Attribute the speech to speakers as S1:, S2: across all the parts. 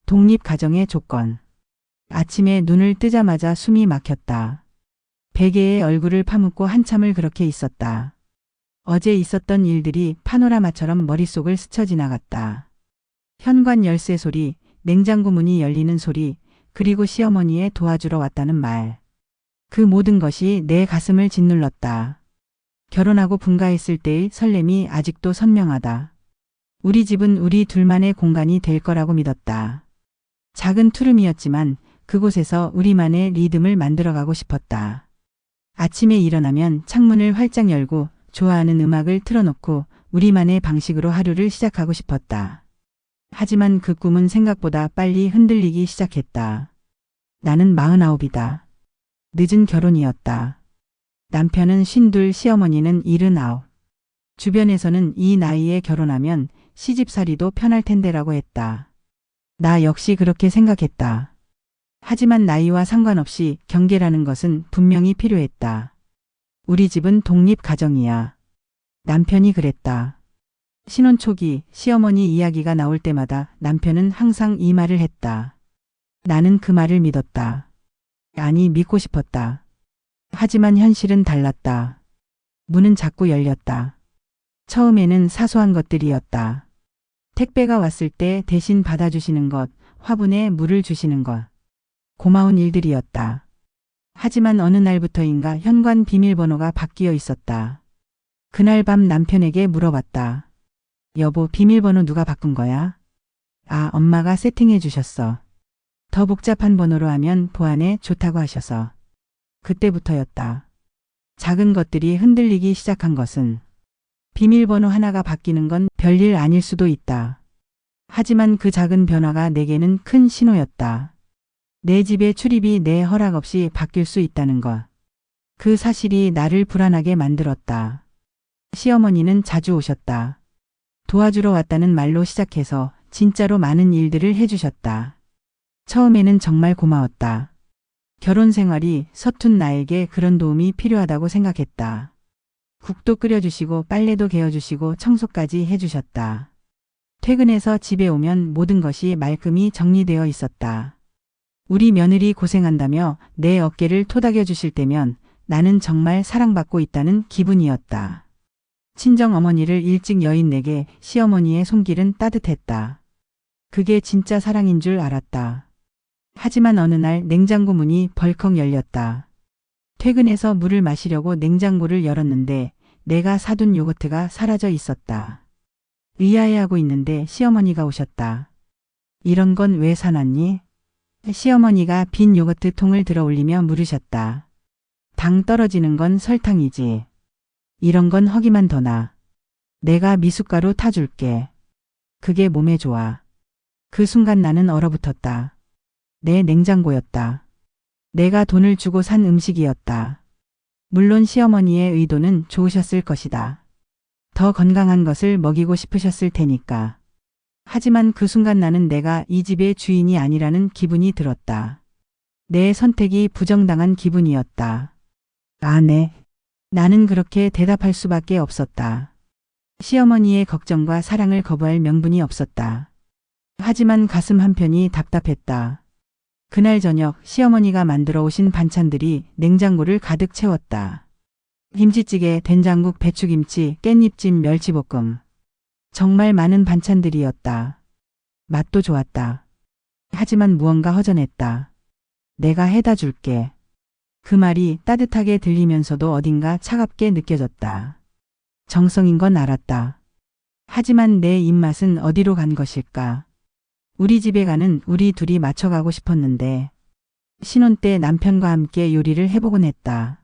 S1: 독립가정의 조건. 아침에 눈을 뜨자마자 숨이 막혔다. 베개에 얼굴을 파묻고 한참을 그렇게 있었다. 어제 있었던 일들이 파노라마처럼 머릿속을 스쳐 지나갔다. 현관 열쇠 소리, 냉장고 문이 열리는 소리, 그리고 시어머니의 도와주러 왔다는 말. 그 모든 것이 내 가슴을 짓눌렀다. 결혼하고 분가했을 때의 설렘이 아직도 선명하다. 우리 집은 우리 둘만의 공간이 될 거라고 믿었다. 작은 투룸이었지만 그곳에서 우리만의 리듬을 만들어가고 싶었다. 아침에 일어나면 창문을 활짝 열고 좋아하는 음악을 틀어놓고 우리만의 방식으로 하루를 시작하고 싶었다. 하지만 그 꿈은 생각보다 빨리 흔들리기 시작했다. 나는 49이다. 늦은 결혼이었다. 남편은 52, 시어머니는 79. 주변에서는 이 나이에 결혼하면 시집살이도 편할 텐데라고 했다. 나 역시 그렇게 생각했다. 하지만 나이와 상관없이 경계라는 것은 분명히 필요했다. 우리 집은 독립가정이야. 남편이 그랬다. 신혼 초기 시어머니 이야기가 나올 때마다 남편은 항상 이 말을 했다. 나는 그 말을 믿었다. 아니, 믿고 싶었다. 하지만 현실은 달랐다. 문은 자꾸 열렸다. 처음에는 사소한 것들이었다. 택배가 왔을 때 대신 받아주시는 것, 화분에 물을 주시는 것. 고마운 일들이었다. 하지만 어느 날부터인가 현관 비밀번호가 바뀌어 있었다. 그날 밤 남편에게 물어봤다. 여보, 비밀번호 누가 바꾼 거야? 아, 엄마가 세팅해 주셨어. 더 복잡한 번호로 하면 보안에 좋다고 하셔서. 그때부터였다. 작은 것들이 흔들리기 시작한 것은 비밀번호 하나가 바뀌는 건 별일 아닐 수도 있다. 하지만 그 작은 변화가 내게는 큰 신호였다. 내 집의 출입이 내 허락 없이 바뀔 수 있다는 것. 그 사실이 나를 불안하게 만들었다. 시어머니는 자주 오셨다. 도와주러 왔다는 말로 시작해서 진짜로 많은 일들을 해주셨다. 처음에는 정말 고마웠다. 결혼 생활이 서툰 나에게 그런 도움이 필요하다고 생각했다. 국도 끓여주시고 빨래도 개어주시고 청소까지 해주셨다. 퇴근해서 집에 오면 모든 것이 말끔히 정리되어 있었다. 우리 며느리 고생한다며 내 어깨를 토닥여 주실 때면 나는 정말 사랑받고 있다는 기분이었다. 친정 어머니를 일찍 여인 내게 시어머니의 손길은 따뜻했다. 그게 진짜 사랑인 줄 알았다. 하지만 어느 날 냉장고 문이 벌컥 열렸다. 퇴근해서 물을 마시려고 냉장고를 열었는데 내가 사둔 요거트가 사라져 있었다. 의아해하고 있는데 시어머니가 오셨다. 이런 건 왜 사놨니? 시어머니가 빈 요거트 통을 들어 올리며 물으셨다. 당 떨어지는 건 설탕이지. 이런 건 허기만 더 나. 내가 미숫가루 타줄게. 그게 몸에 좋아. 그 순간 나는 얼어붙었다. 내 냉장고였다. 내가 돈을 주고 산 음식이었다. 물론 시어머니의 의도는 좋으셨을 것이다. 더 건강한 것을 먹이고 싶으셨을 테니까. 하지만 그 순간 나는 내가 이 집의 주인이 아니라는 기분이 들었다. 내 선택이 부정당한 기분이었다. 아, 네. 나는 그렇게 대답할 수밖에 없었다. 시어머니의 걱정과 사랑을 거부할 명분이 없었다. 하지만 가슴 한편이 답답했다. 그날 저녁 시어머니가 만들어 오신 반찬들이 냉장고를 가득 채웠다. 김치찌개, 된장국, 배추김치, 깻잎찜, 멸치볶음. 정말 많은 반찬들이었다. 맛도 좋았다. 하지만 무언가 허전했다. 내가 해다 줄게. 그 말이 따뜻하게 들리면서도 어딘가 차갑게 느껴졌다. 정성인 건 알았다. 하지만 내 입맛은 어디로 간 것일까? 우리 집에 가는 우리 둘이 맞춰가고 싶었는데 신혼 때 남편과 함께 요리를 해보곤 했다.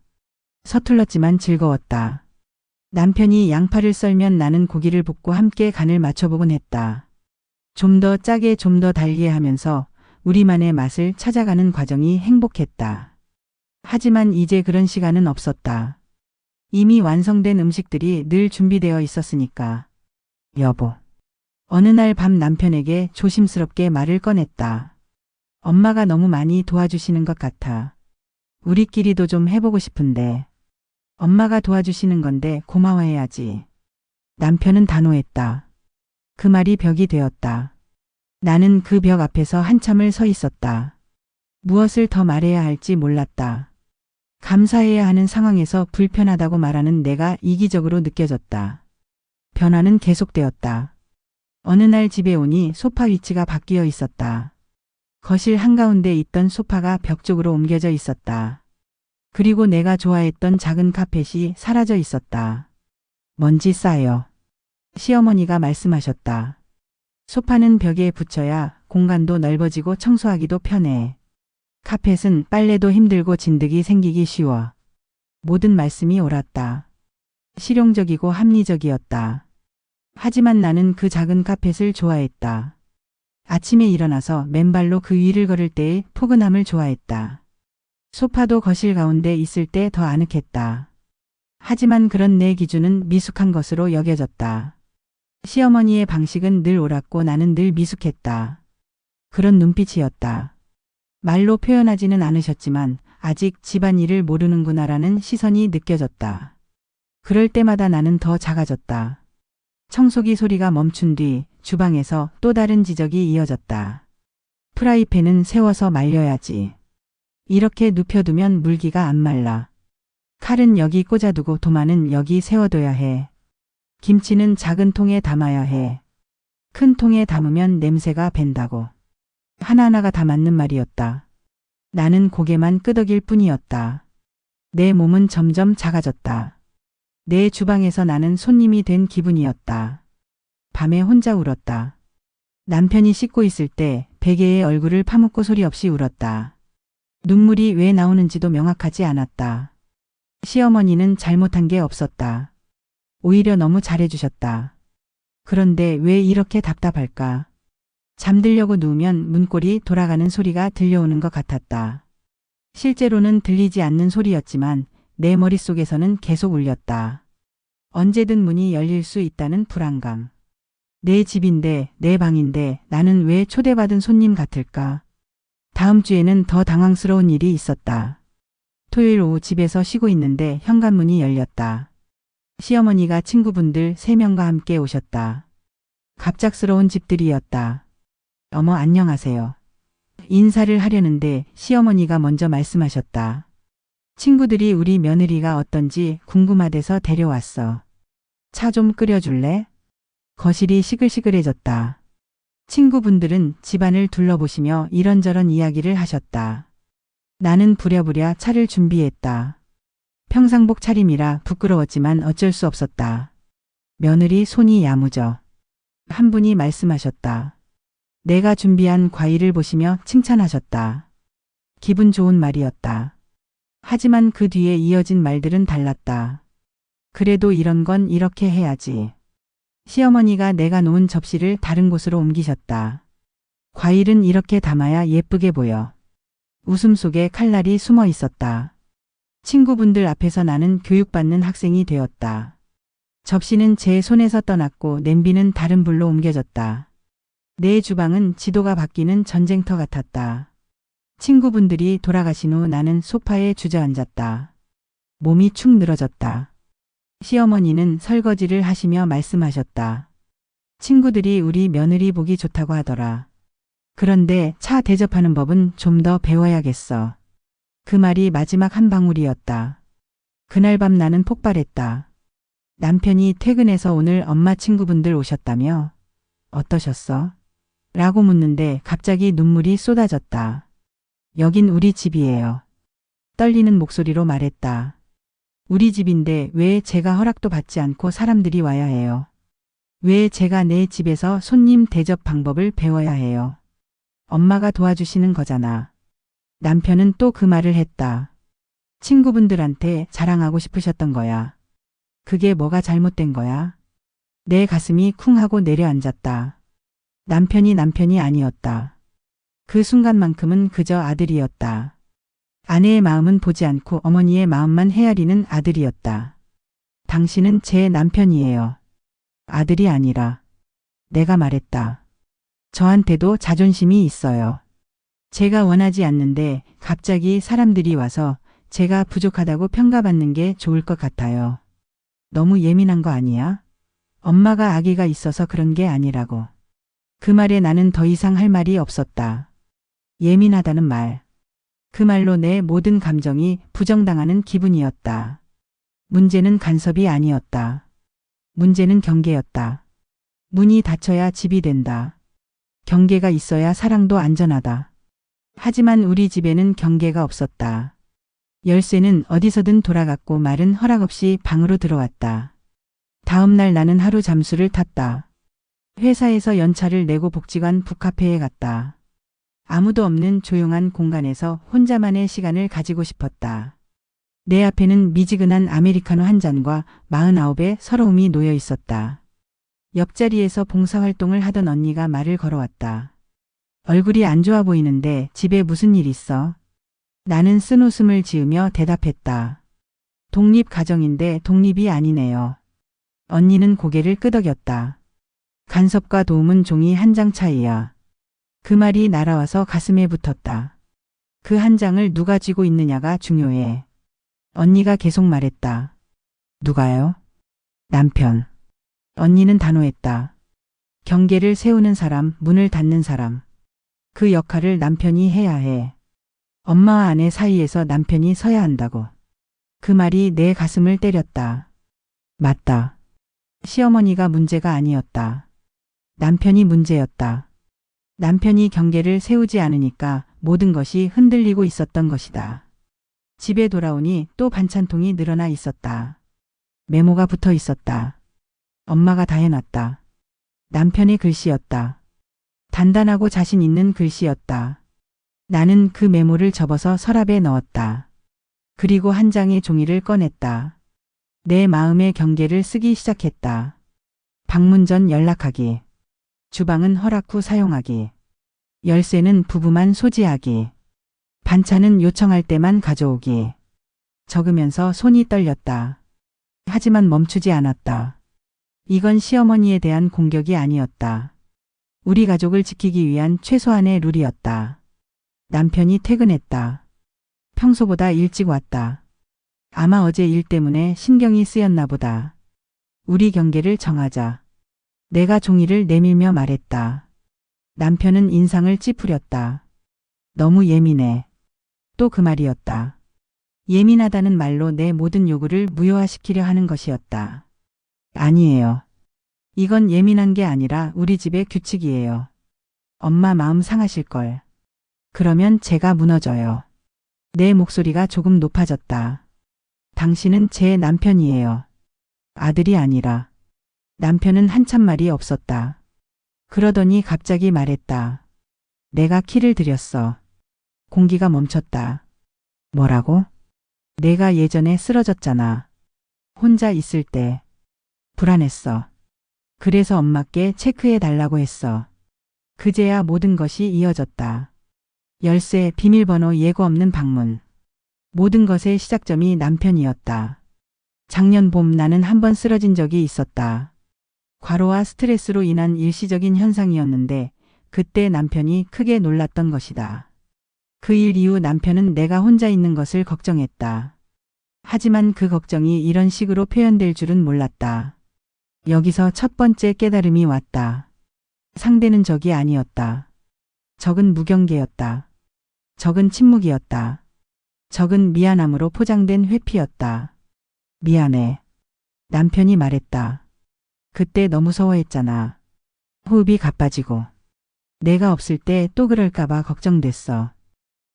S1: 서툴렀지만 즐거웠다. 남편이 양파를 썰면 나는 고기를 볶고 함께 간을 맞춰보곤 했다. 좀 더 짜게 좀 더 달게 하면서 우리만의 맛을 찾아가는 과정이 행복했다. 하지만 이제 그런 시간은 없었다. 이미 완성된 음식들이 늘 준비되어 있었으니까. 여보. 어느 날 밤 남편에게 조심스럽게 말을 꺼냈다. 엄마가 너무 많이 도와주시는 것 같아. 우리끼리도 좀 해보고 싶은데. 엄마가 도와주시는 건데 고마워해야지. 남편은 단호했다. 그 말이 벽이 되었다. 나는 그 벽 앞에서 한참을 서 있었다. 무엇을 더 말해야 할지 몰랐다. 감사해야 하는 상황에서 불편하다고 말하는 내가 이기적으로 느껴졌다. 변화는 계속되었다. 어느 날 집에 오니 소파 위치가 바뀌어 있었다. 거실 한가운데 있던 소파가 벽 쪽으로 옮겨져 있었다. 그리고 내가 좋아했던 작은 카펫이 사라져 있었다. 먼지 쌓여. 시어머니가 말씀하셨다. 소파는 벽에 붙여야 공간도 넓어지고 청소하기도 편해. 카펫은 빨래도 힘들고 진드기 생기기 쉬워. 모든 말씀이 옳았다. 실용적이고 합리적이었다. 하지만 나는 그 작은 카펫을 좋아했다. 아침에 일어나서 맨발로 그 위를 걸을 때의 포근함을 좋아했다. 소파도 거실 가운데 있을 때 더 아늑했다. 하지만 그런 내 기준은 미숙한 것으로 여겨졌다. 시어머니의 방식은 늘 옳았고 나는 늘 미숙했다. 그런 눈빛이었다. 말로 표현하지는 않으셨지만 아직 집안일을 모르는구나라는 시선이 느껴졌다. 그럴 때마다 나는 더 작아졌다. 청소기 소리가 멈춘 뒤 주방에서 또 다른 지적이 이어졌다. 프라이팬은 세워서 말려야지. 이렇게 눕혀두면 물기가 안 말라. 칼은 여기 꽂아두고 도마는 여기 세워둬야 해. 김치는 작은 통에 담아야 해. 큰 통에 담으면 냄새가 밴다고. 하나하나가 다 맞는 말이었다. 나는 고개만 끄덕일 뿐이었다. 내 몸은 점점 작아졌다. 내 주방에서 나는 손님이 된 기분이었다. 밤에 혼자 울었다. 남편이 씻고 있을 때 베개에 얼굴을 파묻고 소리 없이 울었다. 눈물이 왜 나오는지도 명확하지 않았다. 시어머니는 잘못한 게 없었다. 오히려 너무 잘해주셨다. 그런데 왜 이렇게 답답할까? 잠들려고 누우면 문고리 돌아가는 소리가 들려오는 것 같았다. 실제로는 들리지 않는 소리였지만 내 머릿속에서는 계속 울렸다. 언제든 문이 열릴 수 있다는 불안감. 내 집인데, 내 방인데 나는 왜 초대받은 손님 같을까? 다음 주에는 더 당황스러운 일이 있었다. 토요일 오후 집에서 쉬고 있는데 현관문이 열렸다. 시어머니가 친구분들 3명과 함께 오셨다. 갑작스러운 집들이였다. 어머, 안녕하세요. 인사를 하려는데 시어머니가 먼저 말씀하셨다. 친구들이 우리 며느리가 어떤지 궁금하대서 데려왔어. 차 좀 끓여줄래? 거실이 시끌시끌해졌다. 친구분들은 집안을 둘러보시며 이런저런 이야기를 하셨다. 나는 부랴부랴 차를 준비했다. 평상복 차림이라 부끄러웠지만 어쩔 수 없었다. 며느리 손이 야무져. 한 분이 말씀하셨다. 내가 준비한 과일을 보시며 칭찬하셨다. 기분 좋은 말이었다. 하지만 그 뒤에 이어진 말들은 달랐다. 그래도 이런 건 이렇게 해야지. 시어머니가 내가 놓은 접시를 다른 곳으로 옮기셨다. 과일은 이렇게 담아야 예쁘게 보여. 웃음 속에 칼날이 숨어 있었다. 친구분들 앞에서 나는 교육받는 학생이 되었다. 접시는 제 손에서 떠났고 냄비는 다른 불로 옮겨졌다. 내 주방은 지도가 바뀌는 전쟁터 같았다. 친구분들이 돌아가신 후 나는 소파에 주저앉았다. 몸이 축 늘어졌다. 시어머니는 설거지를 하시며 말씀하셨다. 친구들이 우리 며느리 보기 좋다고 하더라. 그런데 차 대접하는 법은 좀 더 배워야겠어. 그 말이 마지막 한 방울이었다. 그날 밤 나는 폭발했다. 남편이 퇴근해서 오늘 엄마 친구분들 오셨다며? 어떠셨어? 라고 묻는데 갑자기 눈물이 쏟아졌다. 여긴 우리 집이에요. 떨리는 목소리로 말했다. 우리 집인데 왜 제가 허락도 받지 않고 사람들이 와야 해요? 왜 제가 내 집에서 손님 대접 방법을 배워야 해요? 엄마가 도와주시는 거잖아. 남편은 또 그 말을 했다. 친구분들한테 자랑하고 싶으셨던 거야. 그게 뭐가 잘못된 거야? 내 가슴이 쿵 하고 내려앉았다. 남편이 아니었다. 그 순간만큼은 그저 아들이었다. 아내의 마음은 보지 않고 어머니의 마음만 헤아리는 아들이었다. 당신은 제 남편이에요. 아들이 아니라. 내가 말했다. 저한테도 자존심이 있어요. 제가 원하지 않는데 갑자기 사람들이 와서 제가 부족하다고 평가받는 게 좋을 것 같아요. 너무 예민한 거 아니야? 엄마가 아기가 있어서 그런 게 아니라고. 그 말에 나는 더 이상 할 말이 없었다. 예민하다는 말. 그 말로 내 모든 감정이 부정당하는 기분이었다. 문제는 간섭이 아니었다. 문제는 경계였다. 문이 닫혀야 집이 된다. 경계가 있어야 사랑도 안전하다. 하지만 우리 집에는 경계가 없었다. 열쇠는 어디서든 돌아갔고 말은 허락 없이 방으로 들어왔다. 다음 날 나는 하루 잠수를 탔다. 회사에서 연차를 내고 복지관 북카페에 갔다. 아무도 없는 조용한 공간에서 혼자만의 시간을 가지고 싶었다. 내 앞에는 미지근한 아메리카노 한 잔과 49의 서러움이 놓여 있었다. 옆자리에서 봉사활동을 하던 언니가 말을 걸어왔다. 얼굴이 안 좋아 보이는데 집에 무슨 일 있어? 나는 쓴웃음을 지으며 대답했다. 독립 가정인데 독립이 아니네요. 언니는 고개를 끄덕였다. 간섭과 도움은 종이 한 장 차이야. 그 말이 날아와서 가슴에 붙었다. 그 한 장을 누가 쥐고 있느냐가 중요해. 언니가 계속 말했다. 누가요? 남편. 언니는 단호했다. 경계를 세우는 사람, 문을 닫는 사람. 그 역할을 남편이 해야 해. 엄마와 아내 사이에서 남편이 서야 한다고. 그 말이 내 가슴을 때렸다. 맞다. 시어머니가 문제가 아니었다. 남편이 문제였다. 남편이 경계를 세우지 않으니까 모든 것이 흔들리고 있었던 것이다. 집에 돌아오니 또 반찬통이 늘어나 있었다. 메모가 붙어 있었다. 엄마가 다 해놨다. 남편의 글씨였다. 단단하고 자신 있는 글씨였다. 나는 그 메모를 접어서 서랍에 넣었다. 그리고 한 장의 종이를 꺼냈다. 내 마음의 경계를 쓰기 시작했다. 방문 전 연락하기. 주방은 허락 후 사용하기. 열쇠는 부부만 소지하기. 반찬은 요청할 때만 가져오기. 적으면서 손이 떨렸다. 하지만 멈추지 않았다. 이건 시어머니에 대한 공격이 아니었다. 우리 가족을 지키기 위한 최소한의 룰이었다. 남편이 퇴근했다. 평소보다 일찍 왔다. 아마 어제 일 때문에 신경이 쓰였나 보다. 우리 경계를 정하자. 내가 종이를 내밀며 말했다. 남편은 인상을 찌푸렸다. 너무 예민해. 또 그 말이었다. 예민하다는 말로 내 모든 요구를 무효화시키려 하는 것이었다. 아니에요. 이건 예민한 게 아니라 우리 집의 규칙이에요. 엄마 마음 상하실걸. 그러면 제가 무너져요. 내 목소리가 조금 높아졌다. 당신은 제 남편이에요. 아들이 아니라. 남편은 한참 말이 없었다. 그러더니 갑자기 말했다. 내가 키를 드렸어. 공기가 멈췄다. 뭐라고? 내가 예전에 쓰러졌잖아. 혼자 있을 때. 불안했어. 그래서 엄마께 체크해 달라고 했어. 그제야 모든 것이 이어졌다. 열쇠, 비밀번호, 예고 없는 방문. 모든 것의 시작점이 남편이었다. 작년 봄 나는 한 번 쓰러진 적이 있었다. 과로와 스트레스로 인한 일시적인 현상이었는데 그때 남편이 크게 놀랐던 것이다. 그 일 이후 남편은 내가 혼자 있는 것을 걱정했다. 하지만 그 걱정이 이런 식으로 표현될 줄은 몰랐다. 여기서 첫 번째 깨달음이 왔다. 상대는 적이 아니었다. 적은 무경계였다. 적은 침묵이었다. 적은 미안함으로 포장된 회피였다. 미안해. 남편이 말했다. 그때 너무 무서워했잖아. 호흡이 가빠지고. 내가 없을 때 또 그럴까봐 걱정됐어.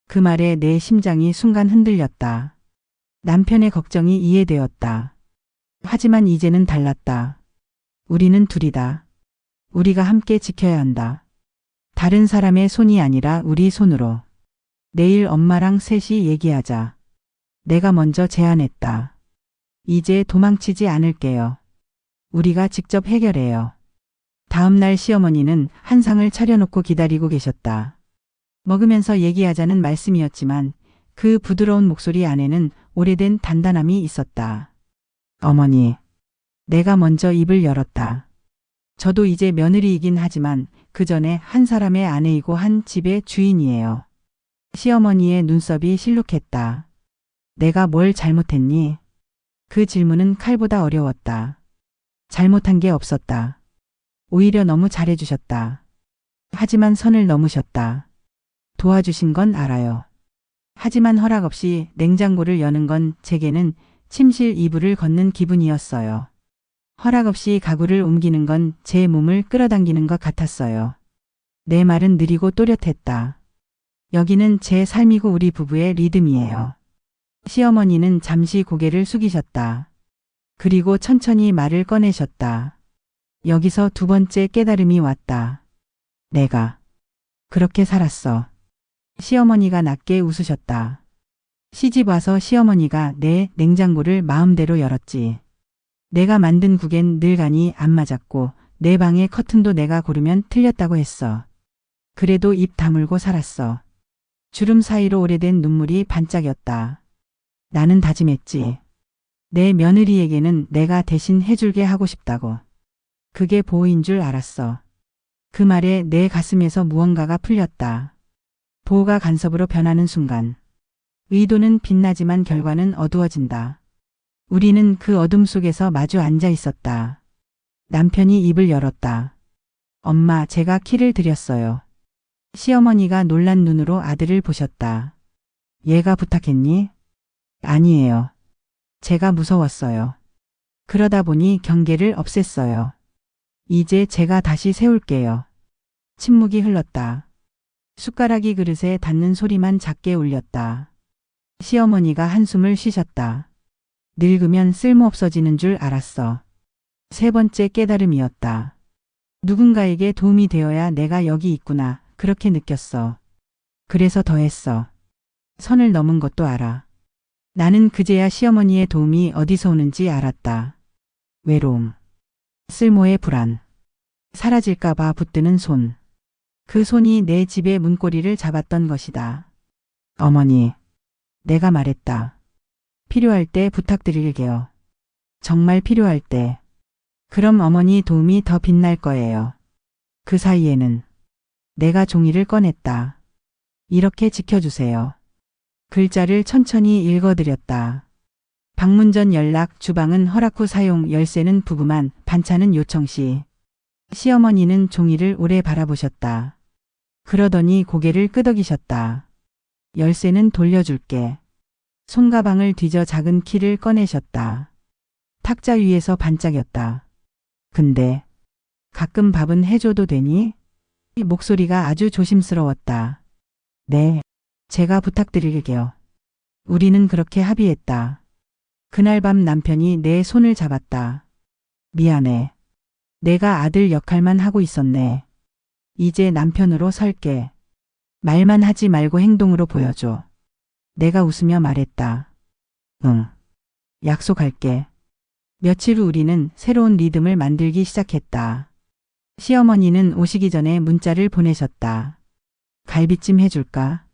S1: 그 말에 내 심장이 순간 흔들렸다. 남편의 걱정이 이해되었다. 하지만 이제는 달랐다. 우리는 둘이다. 우리가 함께 지켜야 한다. 다른 사람의 손이 아니라 우리 손으로. 내일 엄마랑 셋이 얘기하자. 내가 먼저 제안했다. 이제 도망치지 않을게요. 우리가 직접 해결해요. 다음 날 시어머니는 한 상을 차려놓고 기다리고 계셨다. 먹으면서 얘기하자는 말씀이었지만 그 부드러운 목소리 안에는 오래된 단단함이 있었다. 어머니, 내가 먼저 입을 열었다. 저도 이제 며느리이긴 하지만 그 전에 한 사람의 아내이고 한 집의 주인이에요. 시어머니의 눈썹이 실룩했다. 내가 뭘 잘못했니? 그 질문은 칼보다 어려웠다. 잘못한 게 없었다. 오히려 너무 잘해주셨다. 하지만 선을 넘으셨다. 도와주신 건 알아요. 하지만 허락 없이 냉장고를 여는 건 제게는 침실 이불을 걷는 기분이었어요. 허락 없이 가구를 옮기는 건 제 몸을 끌어당기는 것 같았어요. 내 말은 느리고 또렷했다. 여기는 제 삶이고 우리 부부의 리듬이에요. 시어머니는 잠시 고개를 숙이셨다. 그리고 천천히 말을 꺼내셨다. 여기서 두 번째 깨달음이 왔다. 내가 그렇게 살았어. 시어머니가 낮게 웃으셨다. 시집 와서 시어머니가 내 냉장고를 마음대로 열었지. 내가 만든 국엔 늘 간이 안 맞았고 내 방의 커튼도 내가 고르면 틀렸다고 했어. 그래도 입 다물고 살았어. 주름 사이로 오래된 눈물이 반짝였다. 나는 다짐했지. 내 며느리에게는 내가 대신 해줄게 하고 싶다고. 그게 보호인 줄 알았어. 그 말에 내 가슴에서 무언가가 풀렸다. 보호가 간섭으로 변하는 순간. 의도는 빛나지만 결과는 어두워진다. 우리는 그 어둠 속에서 마주 앉아 있었다. 남편이 입을 열었다. 엄마, 제가 키를 드렸어요. 시어머니가 놀란 눈으로 아들을 보셨다. 얘가 부탁했니? 아니에요. 제가 무서웠어요. 그러다 보니 경계를 없앴어요. 이제 제가 다시 세울게요. 침묵이 흘렀다. 숟가락이 그릇에 닿는 소리만 작게 울렸다. 시어머니가 한숨을 쉬셨다. 늙으면 쓸모없어지는 줄 알았어. 세 번째 깨달음이었다. 누군가에게 도움이 되어야 내가 여기 있구나. 그렇게 느꼈어. 그래서 더했어. 선을 넘은 것도 알아. 나는 그제야 시어머니의 도움이 어디서 오는지 알았다. 외로움. 쓸모의 불안. 사라질까봐 붙드는 손. 그 손이 내 집의 문고리를 잡았던 것이다. 어머니. 내가 말했다. 필요할 때 부탁드릴게요. 정말 필요할 때. 그럼 어머니 도움이 더 빛날 거예요. 그 사이에는 내가 종이를 꺼냈다. 이렇게 지켜주세요. 글자를 천천히 읽어드렸다. 방문 전 연락, 주방은 허락 후 사용, 열쇠는 부부만, 반찬은 요청 시. 시어머니는 종이를 오래 바라보셨다. 그러더니 고개를 끄덕이셨다. 열쇠는 돌려줄게. 손가방을 뒤져 작은 키를 꺼내셨다. 탁자 위에서 반짝였다. 근데 가끔 밥은 해줘도 되니? 목소리가 아주 조심스러웠다. 네, 제가 부탁드릴게요. 우리는 그렇게 합의했다. 그날 밤 남편이 내 손을 잡았다. 미안해. 내가 아들 역할만 하고 있었네. 이제 남편으로 설게. 말만 하지 말고 행동으로 보여줘. 내가 웃으며 말했다. 응. 약속할게. 며칠 후 우리는 새로운 리듬을 만들기 시작했다. 시어머니는 오시기 전에 문자를 보내셨다. 갈비찜 해줄까?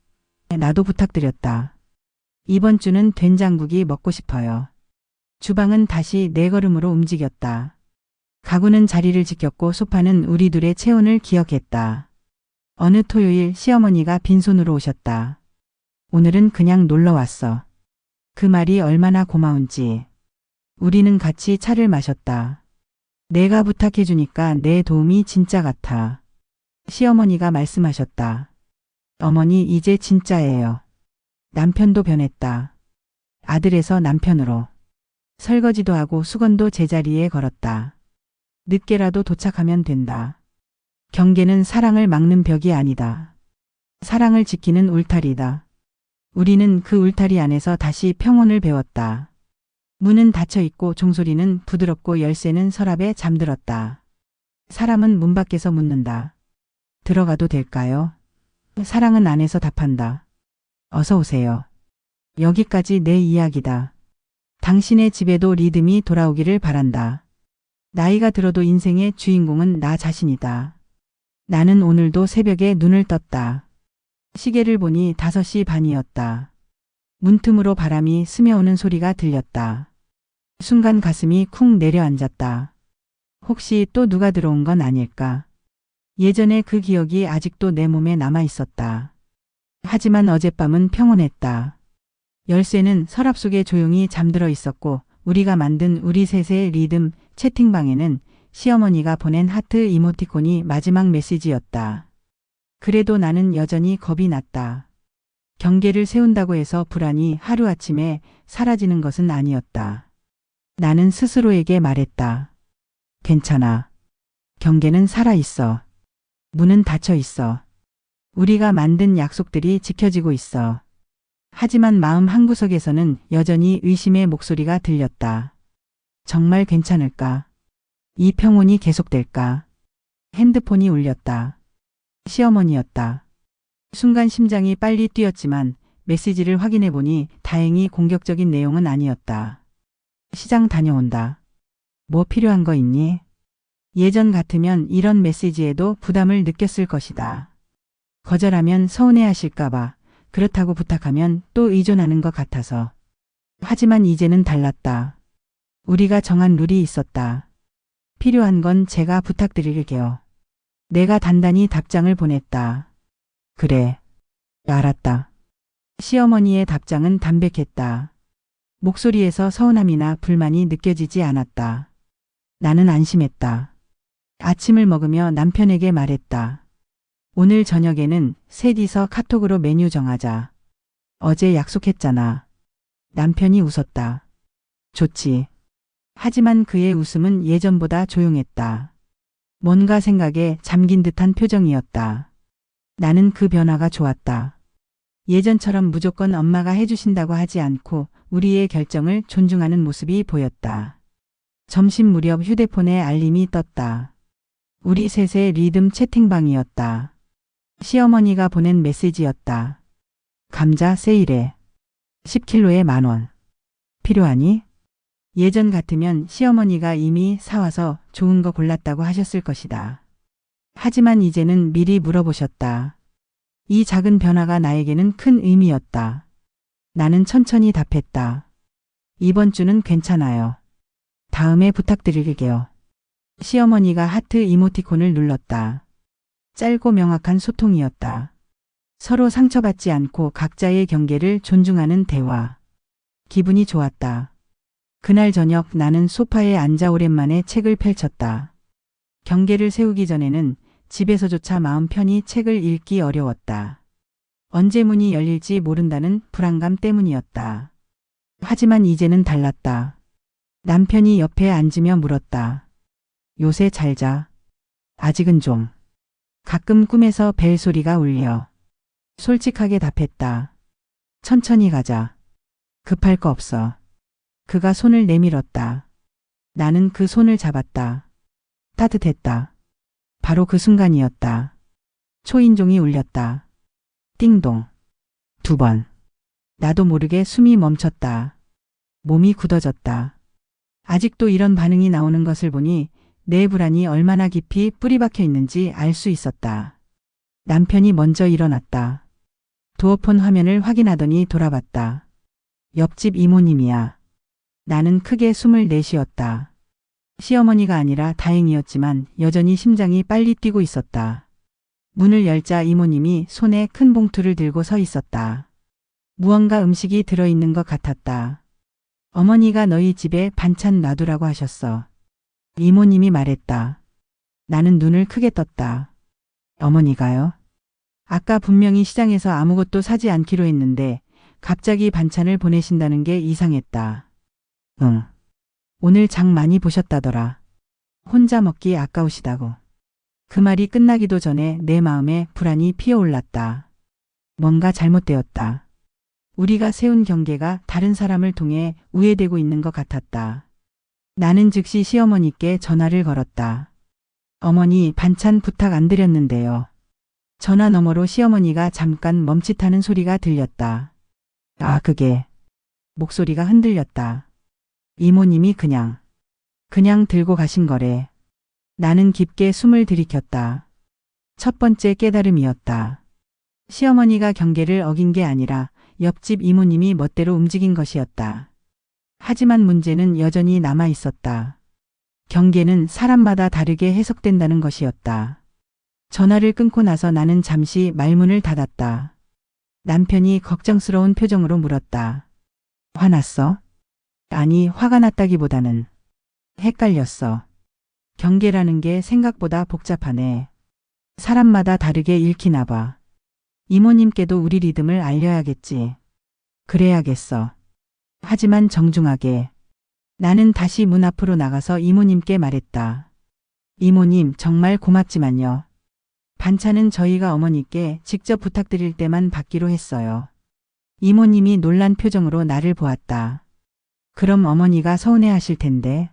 S1: 나도 부탁드렸다. 이번 주는 된장국이 먹고 싶어요. 주방은 다시 내 걸음으로 움직였다. 가구는 자리를 지켰고 소파는 우리 둘의 체온을 기억했다. 어느 토요일 시어머니가 빈손으로 오셨다. 오늘은 그냥 놀러 왔어. 그 말이 얼마나 고마운지. 우리는 같이 차를 마셨다. 내가 부탁해주니까 내 도움이 진짜 같아. 시어머니가 말씀하셨다. 어머니 이제 진짜예요. 남편도 변했다. 아들에서 남편으로. 설거지도 하고 수건도 제자리에 걸었다. 늦게라도 도착하면 된다. 경계는 사랑을 막는 벽이 아니다. 사랑을 지키는 울타리다. 우리는 그 울타리 안에서 다시 평온을 배웠다. 문은 닫혀 있고 종소리는 부드럽고 열쇠는 서랍에 잠들었다. 사람은 문 밖에서 묻는다. 들어가도 될까요? 사랑은 안에서 답한다. 어서 오세요. 여기까지 내 이야기다. 당신의 집에도 리듬이 돌아오기를 바란다. 나이가 들어도 인생의 주인공은 나 자신이다. 나는 오늘도 새벽에 눈을 떴다. 시계를 보니 5시 반이었다. 문틈으로 바람이 스며오는 소리가 들렸다. 순간 가슴이 쿵 내려앉았다. 혹시 또 누가 들어온 건 아닐까? 예전에 그 기억이 아직도 내 몸에 남아 있었다. 하지만 어젯밤은 평온했다. 열쇠는 서랍 속에 조용히 잠들어 있었고 우리가 만든 우리 셋의 리듬 채팅방에는 시어머니가 보낸 하트 이모티콘이 마지막 메시지였다. 그래도 나는 여전히 겁이 났다. 경계를 세운다고 해서 불안이 하루아침에 사라지는 것은 아니었다. 나는 스스로에게 말했다. 괜찮아. 경계는 살아있어. 문은 닫혀 있어. 우리가 만든 약속들이 지켜지고 있어. 하지만 마음 한구석에서는 여전히 의심의 목소리가 들렸다. 정말 괜찮을까? 이 평온이 계속될까? 핸드폰이 울렸다. 시어머니였다. 순간 심장이 빨리 뛰었지만 메시지를 확인해 보니 다행히 공격적인 내용은 아니었다. 시장 다녀온다. 뭐 필요한 거 있니? 예전 같으면 이런 메시지에도 부담을 느꼈을 것이다. 거절하면 서운해하실까봐, 그렇다고 부탁하면 또 의존하는 것 같아서. 하지만 이제는 달랐다. 우리가 정한 룰이 있었다. 필요한 건 제가 부탁드릴게요. 내가 단단히 답장을 보냈다. 그래. 알았다. 시어머니의 답장은 담백했다. 목소리에서 서운함이나 불만이 느껴지지 않았다. 나는 안심했다. 아침을 먹으며 남편에게 말했다. 오늘 저녁에는 셋이서 카톡으로 메뉴 정하자. 어제 약속했잖아. 남편이 웃었다. 좋지. 하지만 그의 웃음은 예전보다 조용했다. 뭔가 생각에 잠긴 듯한 표정이었다. 나는 그 변화가 좋았다. 예전처럼 무조건 엄마가 해주신다고 하지 않고 우리의 결정을 존중하는 모습이 보였다. 점심 무렵 휴대폰에 알림이 떴다. 우리 셋의 리듬 채팅방이었다. 시어머니가 보낸 메시지였다. 감자 세일해. 10kg에 10,000원. 필요하니? 예전 같으면 시어머니가 이미 사와서 좋은 거 골랐다고 하셨을 것이다. 하지만 이제는 미리 물어보셨다. 이 작은 변화가 나에게는 큰 의미였다. 나는 천천히 답했다. 이번 주는 괜찮아요. 다음에 부탁드릴게요. 시어머니가 하트 이모티콘을 눌렀다. 짧고 명확한 소통이었다. 서로 상처받지 않고 각자의 경계를 존중하는 대화. 기분이 좋았다. 그날 저녁 나는 소파에 앉아 오랜만에 책을 펼쳤다. 경계를 세우기 전에는 집에서조차 마음 편히 책을 읽기 어려웠다. 언제 문이 열릴지 모른다는 불안감 때문이었다. 하지만 이제는 달랐다. 남편이 옆에 앉으며 물었다. 요새 잘 자. 아직은 좀. 가끔 꿈에서 벨 소리가 울려. 솔직하게 답했다. 천천히 가자. 급할 거 없어. 그가 손을 내밀었다. 나는 그 손을 잡았다. 따뜻했다. 바로 그 순간이었다. 초인종이 울렸다. 띵동. 2번. 나도 모르게 숨이 멈췄다. 몸이 굳어졌다. 아직도 이런 반응이 나오는 것을 보니 내 불안이 얼마나 깊이 뿌리박혀 있는지 알 수 있었다. 남편이 먼저 일어났다. 도어폰 화면을 확인하더니 돌아봤다. 옆집 이모님이야. 나는 크게 숨을 내쉬었다. 시어머니가 아니라 다행이었지만 여전히 심장이 빨리 뛰고 있었다. 문을 열자 이모님이 손에 큰 봉투를 들고 서 있었다. 무언가 음식이 들어있는 것 같았다. 어머니가 너희 집에 반찬 놔두라고 하셨어. 이모님이 말했다. 나는 눈을 크게 떴다. 어머니가요? 아까 분명히 시장에서 아무것도 사지 않기로 했는데 갑자기 반찬을 보내신다는 게 이상했다. 응. 오늘 장 많이 보셨다더라. 혼자 먹기 아까우시다고. 그 말이 끝나기도 전에 내 마음에 불안이 피어올랐다. 뭔가 잘못되었다. 우리가 세운 경계가 다른 사람을 통해 우회되고 있는 것 같았다. 나는 즉시 시어머니께 전화를 걸었다. 어머니 반찬 부탁 안 드렸는데요. 전화 너머로 시어머니가 잠깐 멈칫하는 소리가 들렸다. 아 그게. 목소리가 흔들렸다. 이모님이 그냥 들고 가신 거래. 나는 깊게 숨을 들이켰다. 첫 번째 깨달음이었다. 시어머니가 경계를 어긴 게 아니라 옆집 이모님이 멋대로 움직인 것이었다. 하지만 문제는 여전히 남아 있었다. 경계는 사람마다 다르게 해석된다는 것이었다. 전화를 끊고 나서 나는 잠시 말문을 닫았다. 남편이 걱정스러운 표정으로 물었다. 화났어? 아니, 화가 났다기보다는 헷갈렸어. 경계라는 게 생각보다 복잡하네. 사람마다 다르게 읽히나 봐. 이모님께도 우리 리듬을 알려야겠지. 그래야겠어. 하지만 정중하게. 나는 다시 문 앞으로 나가서 이모님께 말했다. 이모님, 정말 고맙지만요. 반찬은 저희가 어머니께 직접 부탁드릴 때만 받기로 했어요. 이모님이 놀란 표정으로 나를 보았다. 그럼 어머니가 서운해하실 텐데.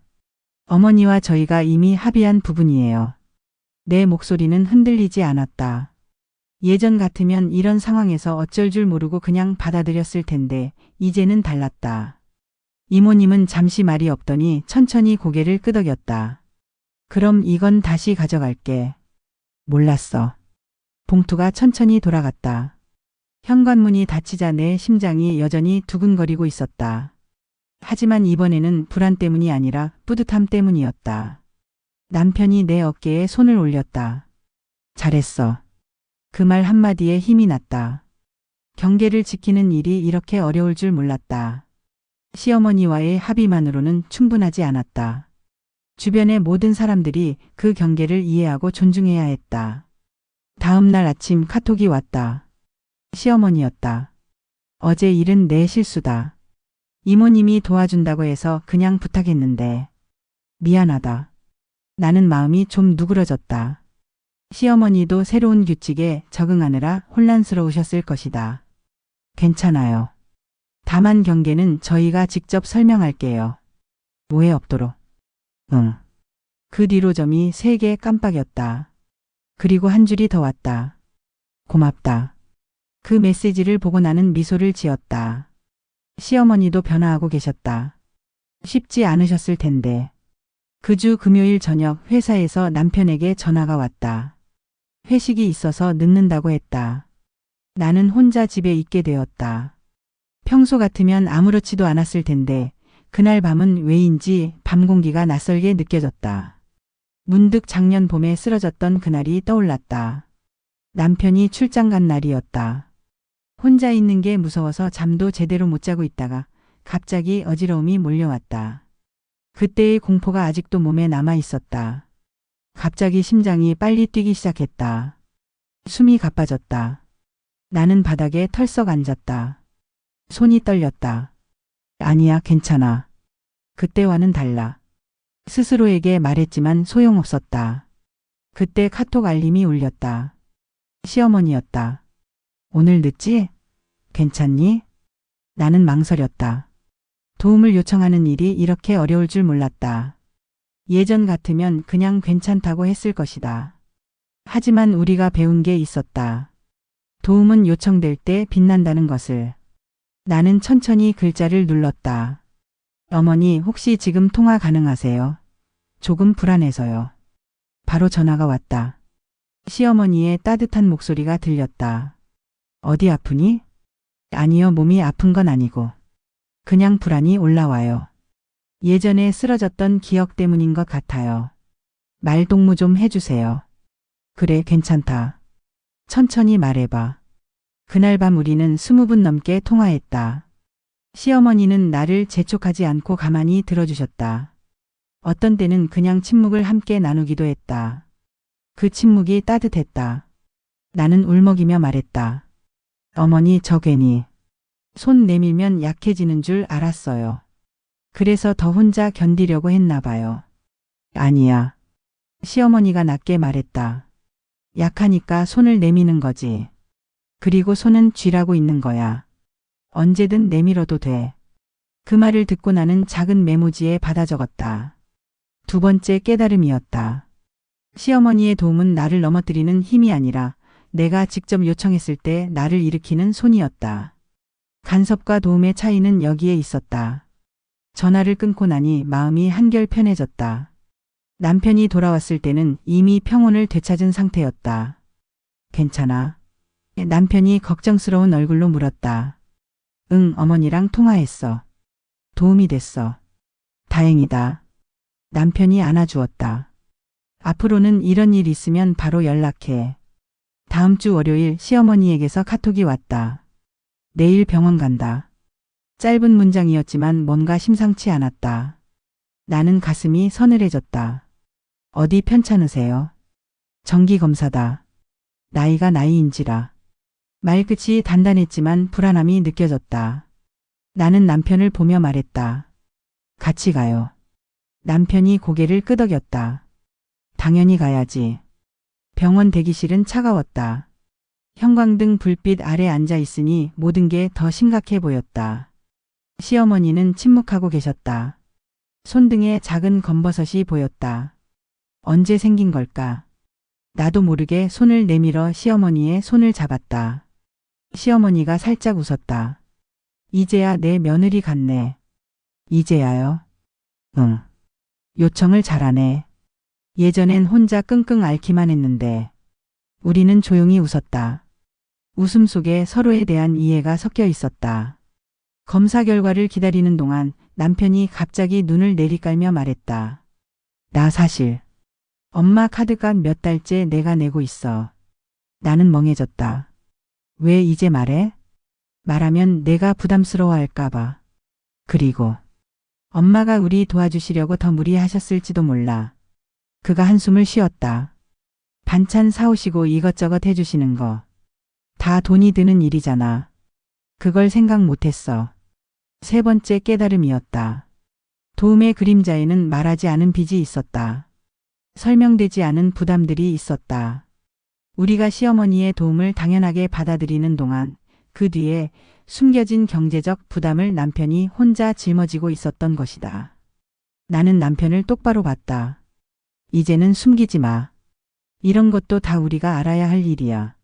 S1: 어머니와 저희가 이미 합의한 부분이에요. 내 목소리는 흔들리지 않았다. 예전 같으면 이런 상황에서 어쩔 줄 모르고 그냥 받아들였을 텐데 이제는 달랐다. 이모님은 잠시 말이 없더니 천천히 고개를 끄덕였다. 그럼 이건 다시 가져갈게. 몰랐어. 봉투가 천천히 돌아갔다. 현관문이 닫히자 내 심장이 여전히 두근거리고 있었다. 하지만 이번에는 불안 때문이 아니라 뿌듯함 때문이었다. 남편이 내 어깨에 손을 올렸다. 잘했어. 그 말 한마디에 힘이 났다. 경계를 지키는 일이 이렇게 어려울 줄 몰랐다. 시어머니와의 합의만으로는 충분하지 않았다. 주변의 모든 사람들이 그 경계를 이해하고 존중해야 했다. 다음 날 아침 카톡이 왔다. 시어머니였다. 어제 일은 내 실수다. 이모님이 도와준다고 해서 그냥 부탁했는데. 미안하다. 나는 마음이 좀 누그러졌다. 시어머니도 새로운 규칙에 적응하느라 혼란스러우셨을 것이다. 괜찮아요. 다만 경계는 저희가 직접 설명할게요. 오해 없도록. 응. 그 뒤로 점이 3개 깜빡였다. 그리고 한 줄이 더 왔다. 고맙다. 그 메시지를 보고 나는 미소를 지었다. 시어머니도 변화하고 계셨다. 쉽지 않으셨을 텐데. 그 주 금요일 저녁 회사에서 남편에게 전화가 왔다. 회식이 있어서 늦는다고 했다. 나는 혼자 집에 있게 되었다. 평소 같으면 아무렇지도 않았을 텐데 그날 밤은 왜인지 밤 공기가 낯설게 느껴졌다. 문득 작년 봄에 쓰러졌던 그날이 떠올랐다. 남편이 출장 간 날이었다. 혼자 있는 게 무서워서 잠도 제대로 못 자고 있다가 갑자기 어지러움이 몰려왔다. 그때의 공포가 아직도 몸에 남아 있었다. 갑자기 심장이 빨리 뛰기 시작했다. 숨이 가빠졌다. 나는 바닥에 털썩 앉았다. 손이 떨렸다. 아니야, 괜찮아. 그때와는 달라. 스스로에게 말했지만 소용없었다. 그때 카톡 알림이 울렸다. 시어머니였다. 오늘 늦지? 괜찮니? 나는 망설였다. 도움을 요청하는 일이 이렇게 어려울 줄 몰랐다. 예전 같으면 그냥 괜찮다고 했을 것이다. 하지만 우리가 배운 게 있었다. 도움은 요청될 때 빛난다는 것을. 나는 천천히 글자를 눌렀다. 어머니, 혹시 지금 통화 가능하세요? 조금 불안해서요. 바로 전화가 왔다. 시어머니의 따뜻한 목소리가 들렸다. 어디 아프니? 아니요, 몸이 아픈 건 아니고. 그냥 불안이 올라와요. 예전에 쓰러졌던 기억 때문인 것 같아요. 말동무 좀 해주세요. 그래, 괜찮다. 천천히 말해봐. 그날 밤 우리는 20분 넘게 통화했다. 시어머니는 나를 재촉하지 않고 가만히 들어주셨다. 어떤 때는 그냥 침묵을 함께 나누기도 했다. 그 침묵이 따뜻했다. 나는 울먹이며 말했다. 어머니, 저 괜히 손 내밀면 약해지는 줄 알았어요. 그래서 더 혼자 견디려고 했나 봐요. 아니야. 시어머니가 낮게 말했다. 약하니까 손을 내미는 거지. 그리고 손은 쥐라고 있는 거야. 언제든 내밀어도 돼. 그 말을 듣고 나는 작은 메모지에 받아 적었다. 2번째 깨달음이었다. 시어머니의 도움은 나를 넘어뜨리는 힘이 아니라 내가 직접 요청했을 때 나를 일으키는 손이었다. 간섭과 도움의 차이는 여기에 있었다. 전화를 끊고 나니 마음이 한결 편해졌다. 남편이 돌아왔을 때는 이미 평온을 되찾은 상태였다. 괜찮아? 남편이 걱정스러운 얼굴로 물었다. 응, 어머니랑 통화했어. 도움이 됐어. 다행이다. 남편이 안아주었다. 앞으로는 이런 일 있으면 바로 연락해. 다음 주 월요일 시어머니에게서 카톡이 왔다. 내일 병원 간다. 짧은 문장이었지만 뭔가 심상치 않았다. 나는 가슴이 서늘해졌다. 어디 편찮으세요? 정기검사다. 나이가 나이인지라. 말끝이 단단했지만 불안함이 느껴졌다. 나는 남편을 보며 말했다. 같이 가요. 남편이 고개를 끄덕였다. 당연히 가야지. 병원 대기실은 차가웠다. 형광등 불빛 아래 앉아 있으니 모든 게 더 심각해 보였다. 시어머니는 침묵하고 계셨다. 손등에 작은 검버섯이 보였다. 언제 생긴 걸까? 나도 모르게 손을 내밀어 시어머니의 손을 잡았다. 시어머니가 살짝 웃었다. 이제야 내 며느리 같네. 이제야요? 응. 요청을 잘하네. 예전엔 혼자 끙끙 앓기만 했는데. 우리는 조용히 웃었다. 웃음 속에 서로에 대한 이해가 섞여 있었다. 검사 결과를 기다리는 동안 남편이 갑자기 눈을 내리깔며 말했다. 나 사실 엄마 카드값 몇 달째 내가 내고 있어. 나는 멍해졌다. 왜 이제 말해? 말하면 내가 부담스러워할까봐. 그리고 엄마가 우리 도와주시려고 더 무리하셨을지도 몰라. 그가 한숨을 쉬었다. 반찬 사오시고 이것저것 해주시는 거. 다 돈이 드는 일이잖아. 그걸 생각 못했어. 세 번째 깨달음이었다. 도움의 그림자에는 말하지 않은 빚이 있었다. 설명되지 않은 부담들이 있었다. 우리가 시어머니의 도움을 당연하게 받아들이는 동안 그 뒤에 숨겨진 경제적 부담을 남편이 혼자 짊어지고 있었던 것이다. 나는 남편을 똑바로 봤다. 이제는 숨기지 마. 이런 것도 다 우리가 알아야 할 일이야.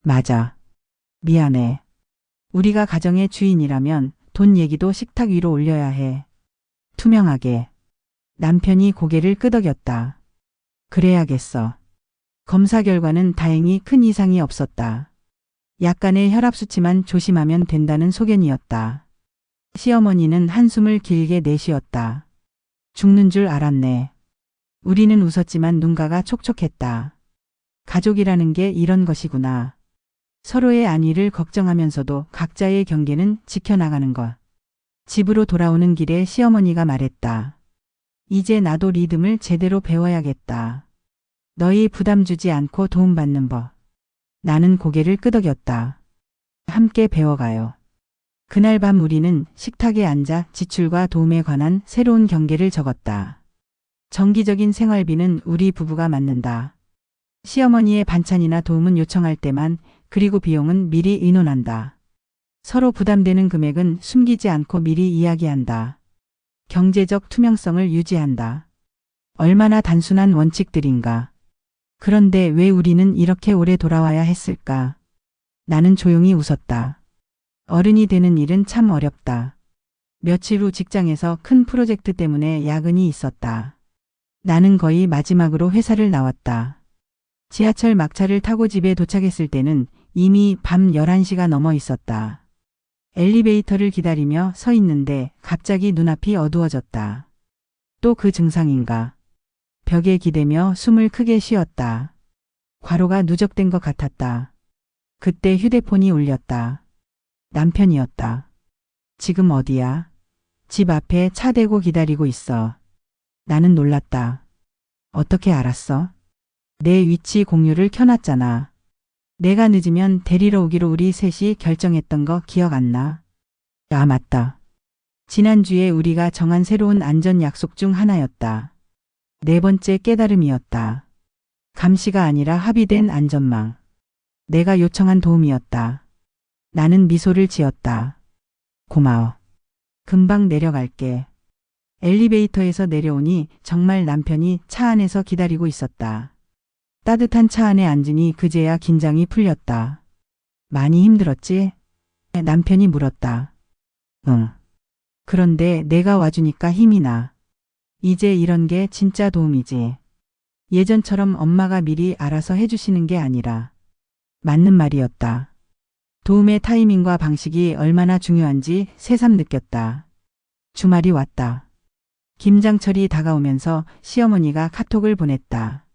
S1: 맞아. 미안해. 우리가 가정의 주인이라면 돈 얘기도 식탁 위로 올려야 해. 투명하게. 남편이 고개를 끄덕였다. 그래야겠어. 검사 결과는 다행히 큰 이상이 없었다. 약간의 혈압 수치만 조심하면 된다는 소견이었다. 시어머니는 한숨을 길게 내쉬었다. 죽는 줄 알았네. 우리는 웃었지만 눈가가 촉촉했다. 가족이라는 게 이런 것이구나. 서로의 안위를 걱정하면서도 각자의 경계는 지켜나가는 것. 집으로 돌아오는 길에 시어머니가 말했다. 이제 나도 리듬을 제대로 배워야겠다. 너희 부담 주지 않고 도움받는 법. 나는 고개를 끄덕였다. 함께 배워가요. 그날 밤 우리는 식탁에 앉아 지출과 도움에 관한 새로운 경계를 적었다. 정기적인 생활비는 우리 부부가 맡는다. 시어머니의 반찬이나 도움은 요청할 때만, 그리고 비용은 미리 의논한다. 서로 부담되는 금액은 숨기지 않고 미리 이야기한다. 경제적 투명성을 유지한다. 얼마나 단순한 원칙들인가. 그런데 왜 우리는 이렇게 오래 돌아와야 했을까? 나는 조용히 웃었다. 어른이 되는 일은 참 어렵다. 며칠 후 직장에서 큰 프로젝트 때문에 야근이 있었다. 나는 거의 마지막으로 회사를 나왔다. 지하철 막차를 타고 집에 도착했을 때는 이미 밤 11시가 넘어 있었다. 엘리베이터를 기다리며 서 있는데 갑자기 눈앞이 어두워졌다. 또 그 증상인가. 벽에 기대며 숨을 크게 쉬었다. 과로가 누적된 것 같았다. 그때 휴대폰이 울렸다. 남편이었다. 지금 어디야? 집 앞에 차 대고 기다리고 있어. 나는 놀랐다. 어떻게 알았어? 내 위치 공유를 켜놨잖아. 내가 늦으면 데리러 오기로 우리 셋이 결정했던 거 기억 안 나? 아, 맞다. 지난주에 우리가 정한 새로운 안전 약속 중 하나였다. 네 번째 깨달음이었다. 감시가 아니라 합의된 안전망. 내가 요청한 도움이었다. 나는 미소를 지었다. 고마워. 금방 내려갈게. 엘리베이터에서 내려오니 정말 남편이 차 안에서 기다리고 있었다. 따뜻한 차 안에 앉으니 그제야 긴장이 풀렸다. 많이 힘들었지? 남편이 물었다. 응. 그런데 내가 와주니까 힘이 나. 이제 이런 게 진짜 도움이지. 예전처럼 엄마가 미리 알아서 해주시는 게 아니라. 맞는 말이었다. 도움의 타이밍과 방식이 얼마나 중요한지 새삼 느꼈다. 주말이 왔다. 김장철이 다가오면서 시어머니가 카톡을 보냈다.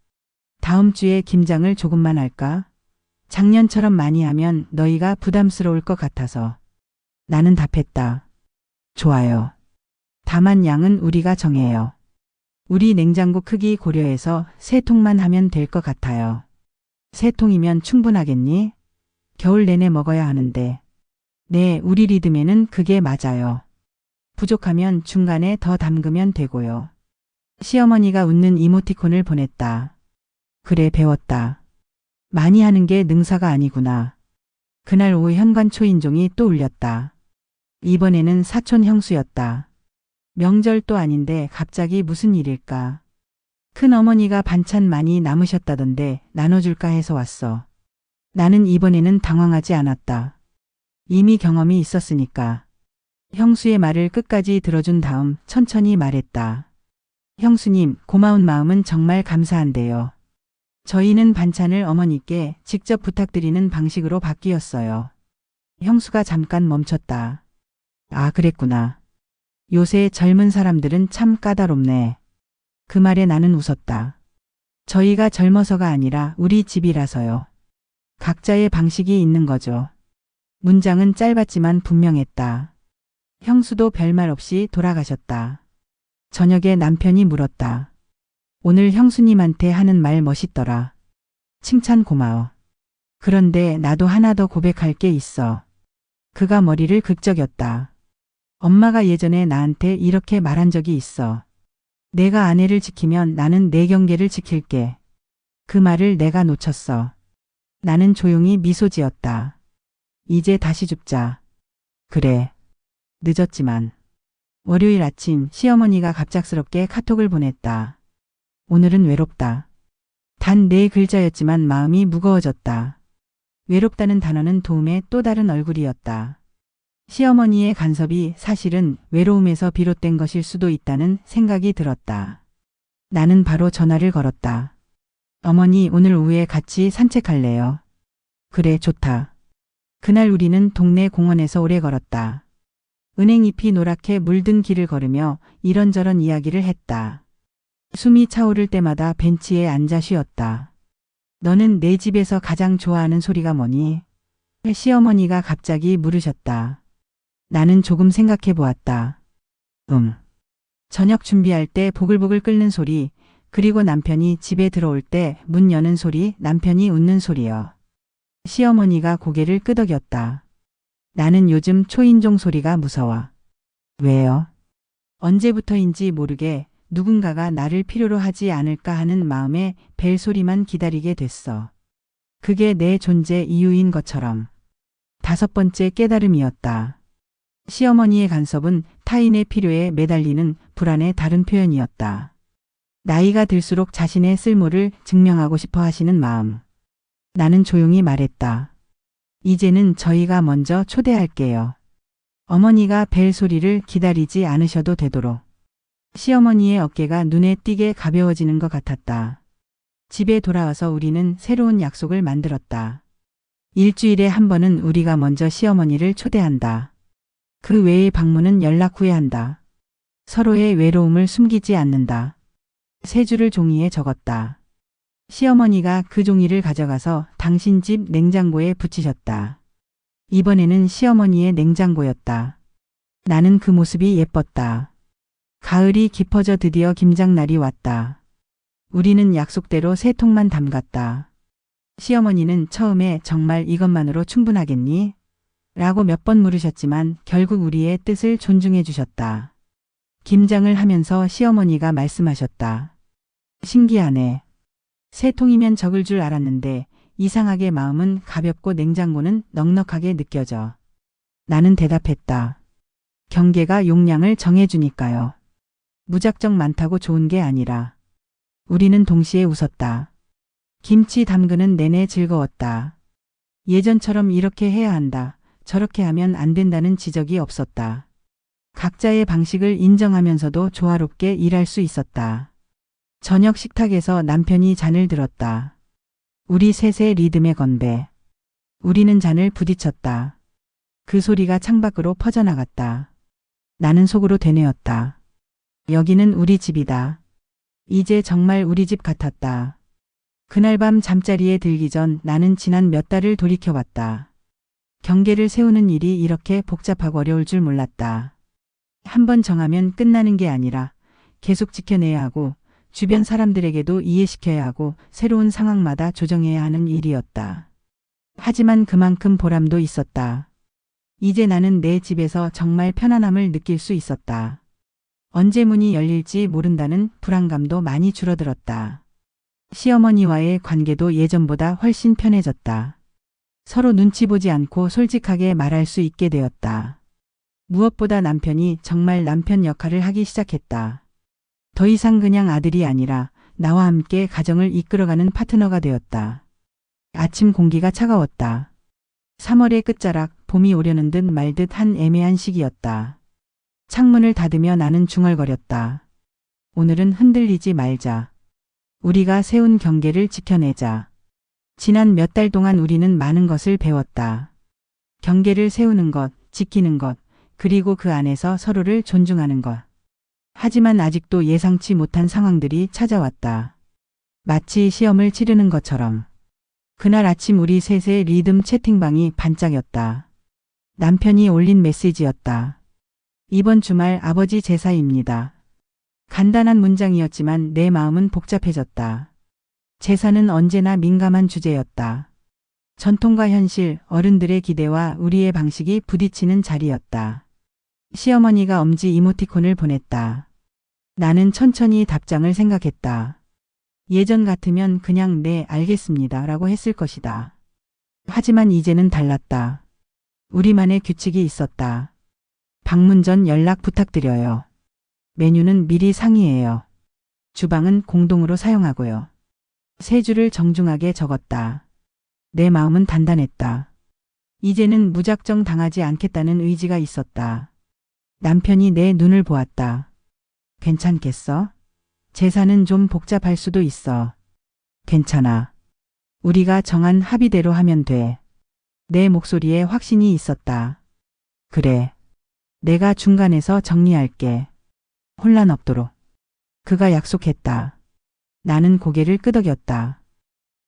S1: 다음 주에 김장을 조금만 할까? 작년처럼 많이 하면 너희가 부담스러울 것 같아서. 나는 답했다. 좋아요. 다만 양은 우리가 정해요. 우리 냉장고 크기 고려해서 3통만 하면 될 것 같아요. 3통이면 충분하겠니? 겨울 내내 먹어야 하는데. 네, 우리 리듬에는 그게 맞아요. 부족하면 중간에 더 담그면 되고요. 시어머니가 웃는 이모티콘을 보냈다. 그래, 배웠다. 많이 하는 게 능사가 아니구나. 그날 오후 현관 초인종이 또 울렸다. 이번에는 사촌 형수였다. 명절도 아닌데 갑자기 무슨 일일까? 큰 어머니가 반찬 많이 남으셨다던데 나눠줄까 해서 왔어. 나는 이번에는 당황하지 않았다. 이미 경험이 있었으니까. 형수의 말을 끝까지 들어준 다음 천천히 말했다. 형수님, 고마운 마음은 정말 감사한데요. 저희는 반찬을 어머니께 직접 부탁드리는 방식으로 바뀌었어요. 형수가 잠깐 멈췄다. 아, 그랬구나. 요새 젊은 사람들은 참 까다롭네. 그 말에 나는 웃었다. 저희가 젊어서가 아니라 우리 집이라서요. 각자의 방식이 있는 거죠. 문장은 짧았지만 분명했다. 형수도 별말 없이 돌아가셨다. 저녁에 남편이 물었다. 오늘 형수님한테 하는 말 멋있더라. 칭찬 고마워. 그런데 나도 하나 더 고백할 게 있어. 그가 머리를 극적였다. 엄마가 예전에 나한테 이렇게 말한 적이 있어. 내가 아내를 지키면 나는 내 경계를 지킬게. 그 말을 내가 놓쳤어. 나는 조용히 미소 지었다. 이제 다시 줍자. 그래. 늦었지만. 월요일 아침 시어머니가 갑작스럽게 카톡을 보냈다. 오늘은 외롭다. 단 4글자였지만 마음이 무거워졌다. 외롭다는 단어는 도움의 또 다른 얼굴이었다. 시어머니의 간섭이 사실은 외로움에서 비롯된 것일 수도 있다는 생각이 들었다. 나는 바로 전화를 걸었다. 어머니, 오늘 오후에 같이 산책할래요? 그래, 좋다. 그날 우리는 동네 공원에서 오래 걸었다. 은행잎이 노랗게 물든 길을 걸으며 이런저런 이야기를 했다. 숨이 차오를 때마다 벤치에 앉아 쉬었다. 너는 내 집에서 가장 좋아하는 소리가 뭐니? 시어머니가 갑자기 물으셨다. 나는 조금 생각해 보았다. 저녁 준비할 때 보글보글 끓는 소리, 그리고 남편이 집에 들어올 때 문 여는 소리, 남편이 웃는 소리요. 시어머니가 고개를 끄덕였다. 나는 요즘 초인종 소리가 무서워. 왜요? 언제부터인지 모르게 누군가가 나를 필요로 하지 않을까 하는 마음에 벨소리만 기다리게 됐어. 그게 내 존재 이유인 것처럼. 5번째 깨달음이었다. 시어머니의 간섭은 타인의 필요에 매달리는 불안의 다른 표현이었다. 나이가 들수록 자신의 쓸모를 증명하고 싶어 하시는 마음. 나는 조용히 말했다. 이제는 저희가 먼저 초대할게요. 어머니가 벨 소리를 기다리지 않으셔도 되도록. 시어머니의 어깨가 눈에 띄게 가벼워지는 것 같았다. 집에 돌아와서 우리는 새로운 약속을 만들었다. 일주일에 한 번은 우리가 먼저 시어머니를 초대한다. 그 외의 방문은 연락 후에 한다. 서로의 외로움을 숨기지 않는다. 3줄을 종이에 적었다. 시어머니가 그 종이를 가져가서 당신 집 냉장고에 붙이셨다. 이번에는 시어머니의 냉장고였다. 나는 그 모습이 예뻤다. 가을이 깊어져 드디어 김장날이 왔다. 우리는 약속대로 3통만 담갔다. 시어머니는 처음에 정말 이것만으로 충분하겠니? 라고 몇 번 물으셨지만 결국 우리의 뜻을 존중해 주셨다. 김장을 하면서 시어머니가 말씀하셨다. 신기하네. 3통이면 적을 줄 알았는데 이상하게 마음은 가볍고 냉장고는 넉넉하게 느껴져. 나는 대답했다. 경계가 용량을 정해주니까요. 무작정 많다고 좋은 게 아니라. 우리는 동시에 웃었다. 김치 담그는 내내 즐거웠다. 예전처럼 이렇게 해야 한다. 저렇게 하면 안 된다는 지적이 없었다. 각자의 방식을 인정하면서도 조화롭게 일할 수 있었다. 저녁 식탁에서 남편이 잔을 들었다. 우리 셋의 리듬의 건배. 우리는 잔을 부딪혔다. 그 소리가 창밖으로 퍼져나갔다. 나는 속으로 되뇌었다. 여기는 우리 집이다. 이제 정말 우리 집 같았다. 그날 밤 잠자리에 들기 전 나는 지난 몇 달을 돌이켜봤다. 경계를 세우는 일이 이렇게 복잡하고 어려울 줄 몰랐다. 한 번 정하면 끝나는 게 아니라 계속 지켜내야 하고 주변 사람들에게도 이해시켜야 하고 새로운 상황마다 조정해야 하는 일이었다. 하지만 그만큼 보람도 있었다. 이제 나는 내 집에서 정말 편안함을 느낄 수 있었다. 언제 문이 열릴지 모른다는 불안감도 많이 줄어들었다. 시어머니와의 관계도 예전보다 훨씬 편해졌다. 서로 눈치 보지 않고 솔직하게 말할 수 있게 되었다. 무엇보다 남편이 정말 남편 역할을 하기 시작했다. 더 이상 그냥 아들이 아니라 나와 함께 가정을 이끌어가는 파트너가 되었다. 아침 공기가 차가웠다. 3월의 끝자락, 봄이 오려는 듯 말 듯 한 애매한 시기였다. 창문을 닫으며 나는 중얼거렸다. 오늘은 흔들리지 말자. 우리가 세운 경계를 지켜내자. 지난 몇 달 동안 우리는 많은 것을 배웠다. 경계를 세우는 것, 지키는 것, 그리고 그 안에서 서로를 존중하는 것. 하지만 아직도 예상치 못한 상황들이 찾아왔다. 마치 시험을 치르는 것처럼. 그날 아침 우리 셋의 리듬 채팅방이 반짝였다. 남편이 올린 메시지였다. 이번 주말 아버지 제사입니다. 간단한 문장이었지만 내 마음은 복잡해졌다. 제사는 언제나 민감한 주제였다. 전통과 현실, 어른들의 기대와 우리의 방식이 부딪히는 자리였다. 시어머니가 엄지 이모티콘을 보냈다. 나는 천천히 답장을 생각했다. 예전 같으면 그냥 네, 알겠습니다 라고 했을 것이다. 하지만 이제는 달랐다. 우리만의 규칙이 있었다. 방문 전 연락 부탁드려요. 메뉴는 미리 상의해요. 주방은 공동으로 사용하고요. 세 줄을 정중하게 적었다. 내 마음은 단단했다. 이제는 무작정 당하지 않겠다는 의지가 있었다. 남편이 내 눈을 보았다. 괜찮겠어? 제사는 좀 복잡할 수도 있어. 괜찮아. 우리가 정한 합의대로 하면 돼. 내 목소리에 확신이 있었다. 그래. 내가 중간에서 정리할게. 혼란 없도록. 그가 약속했다. 나는 고개를 끄덕였다.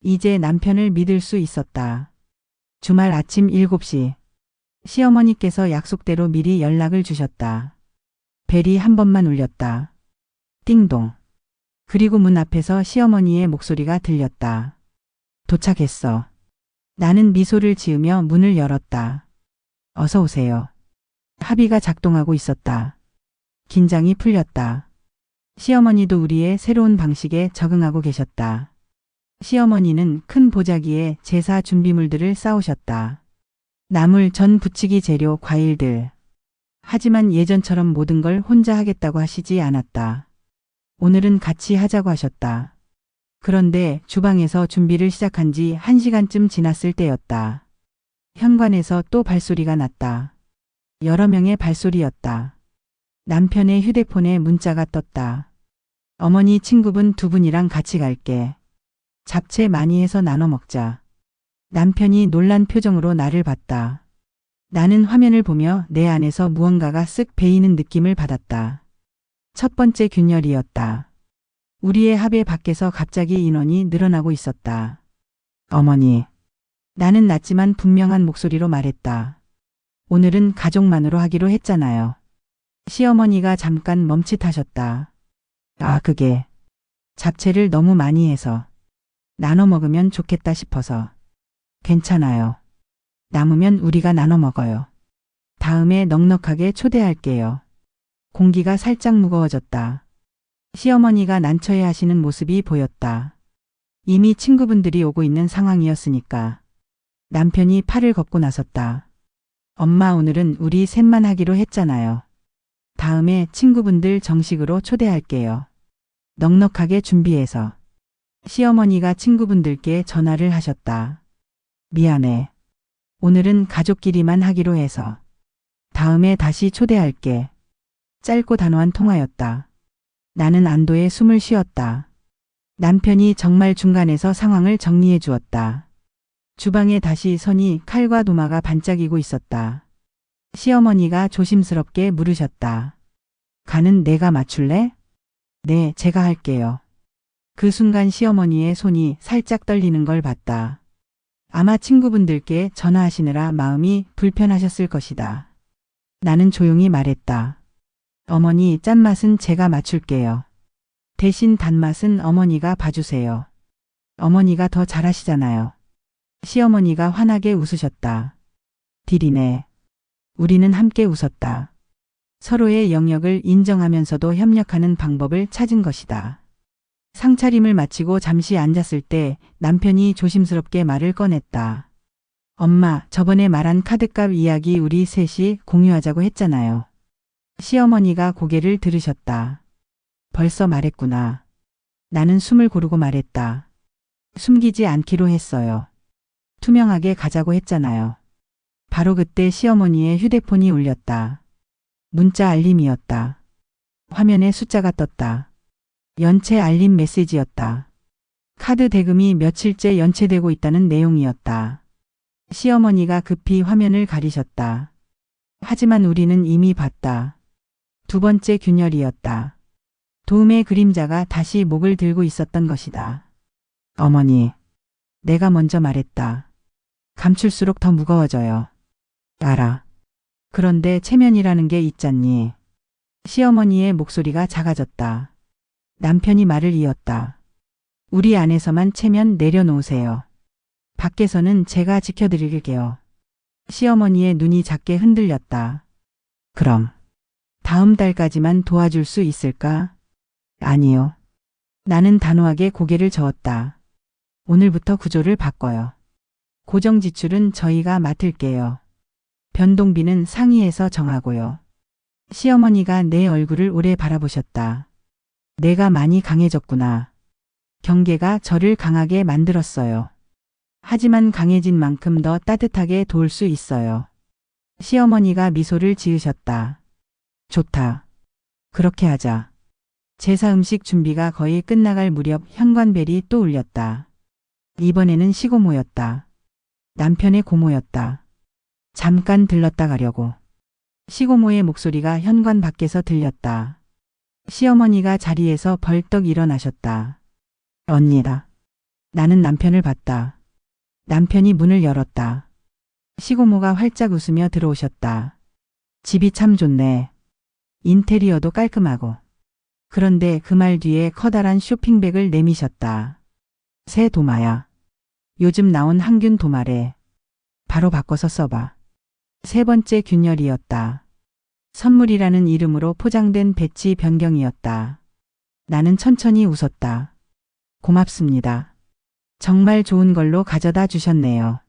S1: 이제 남편을 믿을 수 있었다. 주말 아침 7시. 시어머니께서 약속대로 미리 연락을 주셨다. 벨이 한 번만 울렸다. 띵동. 그리고 문 앞에서 시어머니의 목소리가 들렸다. 도착했어. 나는 미소를 지으며 문을 열었다. 어서 오세요. 합의가 작동하고 있었다. 긴장이 풀렸다. 시어머니도 우리의 새로운 방식에 적응하고 계셨다. 시어머니는 큰 보자기에 제사 준비물들을 쌓으셨다. 나물, 전, 부치기 재료, 과일들. 하지만 예전처럼 모든 걸 혼자 하겠다고 하시지 않았다. 오늘은 같이 하자고 하셨다. 그런데 주방에서 준비를 시작한 지 1시간쯤 지났을 때였다. 현관에서 또 발소리가 났다. 여러 명의 발소리였다. 남편의 휴대폰에 문자가 떴다. 어머니 친구분 2분이랑 같이 갈게. 잡채 많이 해서 나눠 먹자. 남편이 놀란 표정으로 나를 봤다. 나는 화면을 보며 내 안에서 무언가가 쓱 베이는 느낌을 받았다. 첫 번째 균열이었다. 우리의 합의 밖에서 갑자기 인원이 늘어나고 있었다. 어머니. 나는 낮지만 분명한 목소리로 말했다. 오늘은 가족만으로 하기로 했잖아요. 시어머니가 잠깐 멈칫하셨다. 아, 그게 잡채를 너무 많이 해서 나눠 먹으면 좋겠다 싶어서. 괜찮아요. 남으면 우리가 나눠 먹어요. 다음에 넉넉하게 초대할게요. 공기가 살짝 무거워졌다. 시어머니가 난처해 하시는 모습이 보였다. 이미 친구분들이 오고 있는 상황이었으니까. 남편이 팔을 걷고 나섰다. 엄마, 오늘은 우리 셋만 하기로 했잖아요. 다음에 친구분들 정식으로 초대할게요. 넉넉하게 준비해서. 시어머니가 친구분들께 전화를 하셨다. 미안해. 오늘은 가족끼리만 하기로 해서. 다음에 다시 초대할게. 짧고 단호한 통화였다. 나는 안도의 숨을 쉬었다. 남편이 정말 중간에서 상황을 정리해 주었다. 주방에 다시 선이 칼과 도마가 반짝이고 있었다. 시어머니가 조심스럽게 물으셨다. 간은 내가 맞출래? 네, 제가 할게요. 그 순간 시어머니의 손이 살짝 떨리는 걸 봤다. 아마 친구분들께 전화하시느라 마음이 불편하셨을 것이다. 나는 조용히 말했다. 어머니, 짠맛은 제가 맞출게요. 대신 단맛은 어머니가 봐주세요. 어머니가 더 잘하시잖아요. 시어머니가 환하게 웃으셨다. 딜이네. 우리는 함께 웃었다. 서로의 영역을 인정하면서도 협력하는 방법을 찾은 것이다. 상차림을 마치고 잠시 앉았을 때 남편이 조심스럽게 말을 꺼냈다. 엄마, 저번에 말한 카드값 이야기 우리 셋이 공유하자고 했잖아요. 시어머니가 고개를 들으셨다. 벌써 말했구나. 나는 숨을 고르고 말했다. 숨기지 않기로 했어요. 투명하게 가자고 했잖아요. 바로 그때 시어머니의 휴대폰이 울렸다. 문자 알림이었다. 화면에 숫자가 떴다. 연체 알림 메시지였다. 카드 대금이 며칠째 연체되고 있다는 내용이었다. 시어머니가 급히 화면을 가리셨다. 하지만 우리는 이미 봤다. 두 번째 균열이었다. 도움의 그림자가 다시 목을 들고 있었던 것이다. 어머니, 내가 먼저 말했다. 감출수록 더 무거워져요. 알아. 그런데 체면이라는 게 있잖니. 시어머니의 목소리가 작아졌다. 남편이 말을 이었다. 우리 안에서만 체면 내려놓으세요. 밖에서는 제가 지켜드릴게요. 시어머니의 눈이 작게 흔들렸다. 그럼 다음 달까지만 도와줄 수 있을까? 아니요. 나는 단호하게 고개를 저었다. 오늘부터 구조를 바꿔요. 고정 지출은 저희가 맡을게요. 변동비는 상의해서 정하고요. 시어머니가 내 얼굴을 오래 바라보셨다. 내가 많이 강해졌구나. 경계가 저를 강하게 만들었어요. 하지만 강해진 만큼 더 따뜻하게 도울 수 있어요. 시어머니가 미소를 지으셨다. 좋다. 그렇게 하자. 제사 음식 준비가 거의 끝나갈 무렵 현관벨이 또 울렸다. 이번에는 시고모였다. 남편의 고모였다. 잠깐 들렀다 가려고. 시고모의 목소리가 현관 밖에서 들렸다. 시어머니가 자리에서 벌떡 일어나셨다. 언니다. 나는 남편을 봤다. 남편이 문을 열었다. 시고모가 활짝 웃으며 들어오셨다. 집이 참 좋네. 인테리어도 깔끔하고. 그런데 그 말 뒤에 커다란 쇼핑백을 내미셨다. 새 도마야. 요즘 나온 항균 도마래. 바로 바꿔서 써봐. 세 번째 균열이었다. 선물이라는 이름으로 포장된 배치 변경이었다. 나는 천천히 웃었다. 고맙습니다. 정말 좋은 걸로 가져다 주셨네요.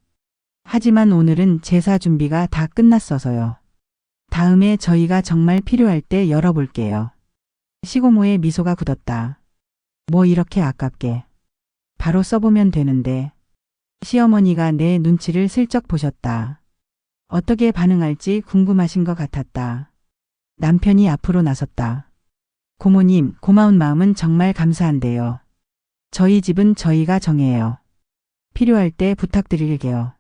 S1: 하지만 오늘은 제사 준비가 다 끝났어서요. 다음에 저희가 정말 필요할 때 열어볼게요. 시고모의 미소가 굳었다. 뭐 이렇게 아깝게. 바로 써보면 되는데. 시어머니가 내 눈치를 슬쩍 보셨다. 어떻게 반응할지 궁금하신 것 같았다. 남편이 앞으로 나섰다. 고모님, 고마운 마음은 정말 감사한데요. 저희 집은 저희가 정해요. 필요할 때 부탁드릴게요.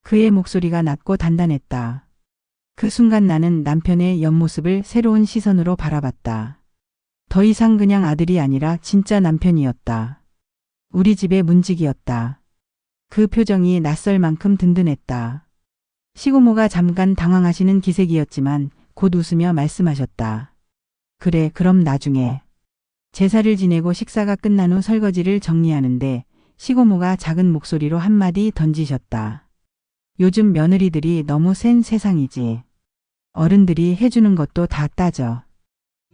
S1: 그의 목소리가 낮고 단단했다. 그 순간 나는 남편의 옆모습을 새로운 시선으로 바라봤다. 더 이상 그냥 아들이 아니라 진짜 남편이었다. 우리 집의 문직이었다. 그 표정이 낯설 만큼 든든했다. 시고모가 잠깐 당황하시는 기색이었지만 곧 웃으며 말씀하셨다. 그래, 그럼 나중에. 제사를 지내고 식사가 끝난 후 설거지를 정리하는데 시고모가 작은 목소리로 한마디 던지셨다. 요즘 며느리들이 너무 센 세상이지. 어른들이 해주는 것도 다 따져.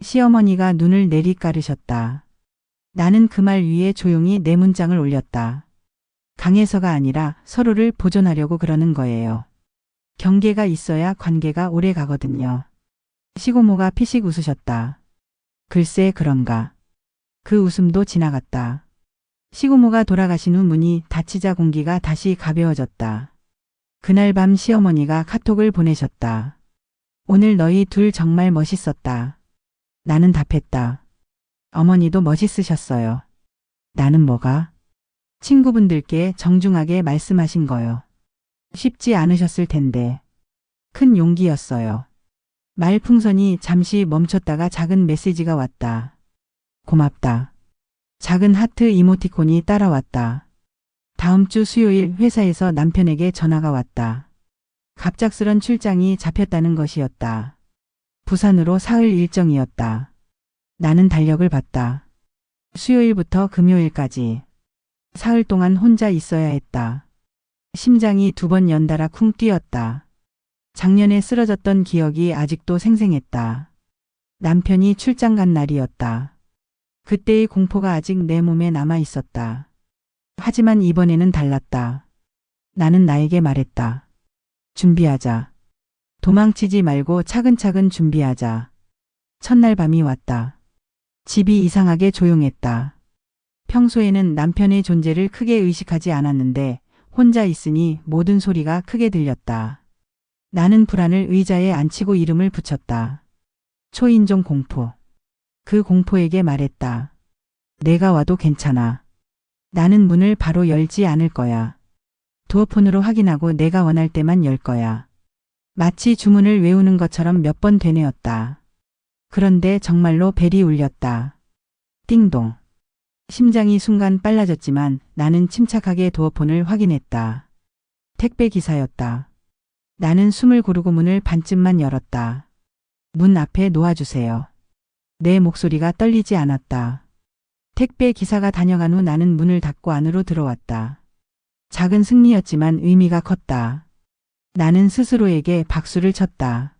S1: 시어머니가 눈을 내리까르셨다. 나는 그 말 위에 조용히 내 문장을 올렸다. 강해서가 아니라 서로를 보존하려고 그러는 거예요. 경계가 있어야 관계가 오래 가거든요. 시고모가 피식 웃으셨다. 글쎄 그런가. 그 웃음도 지나갔다. 시고모가 돌아가신 후 문이 닫히자 공기가 다시 가벼워졌다. 그날 밤 시어머니가 카톡을 보내셨다. 오늘 너희 둘 정말 멋있었다. 나는 답했다. 어머니도 멋있으셨어요. 나는 뭐가? 친구분들께 정중하게 말씀하신 거요. 쉽지 않으셨을 텐데. 큰 용기였어요. 말풍선이 잠시 멈췄다가 작은 메시지가 왔다. 고맙다. 작은 하트 이모티콘이 따라왔다. 다음 주 수요일 회사에서 남편에게 전화가 왔다. 갑작스런 출장이 잡혔다는 것이었다. 부산으로 사흘 일정이었다. 나는 달력을 봤다. 수요일부터 금요일까지 사흘 동안 혼자 있어야 했다. 심장이 2번 연달아 쿵 뛰었다. 작년에 쓰러졌던 기억이 아직도 생생했다. 남편이 출장 간 날이었다. 그때의 공포가 아직 내 몸에 남아 있었다. 하지만 이번에는 달랐다. 나는 나에게 말했다. 준비하자. 도망치지 말고 차근차근 준비하자. 첫날 밤이 왔다. 집이 이상하게 조용했다. 평소에는 남편의 존재를 크게 의식하지 않았는데 혼자 있으니 모든 소리가 크게 들렸다. 나는 불안을 의자에 앉히고 이름을 붙였다. 초인종 공포. 그 공포에게 말했다. 내가 와도 괜찮아. 나는 문을 바로 열지 않을 거야. 도어폰으로 확인하고 내가 원할 때만 열 거야. 마치 주문을 외우는 것처럼 몇 번 되뇌었다. 그런데 정말로 벨이 울렸다. 띵동. 심장이 순간 빨라졌지만 나는 침착하게 도어폰을 확인했다. 택배 기사였다. 나는 숨을 고르고 문을 반쯤만 열었다. 문 앞에 놓아주세요. 내 목소리가 떨리지 않았다. 택배 기사가 다녀간 후 나는 문을 닫고 안으로 들어왔다. 작은 승리였지만 의미가 컸다. 나는 스스로에게 박수를 쳤다.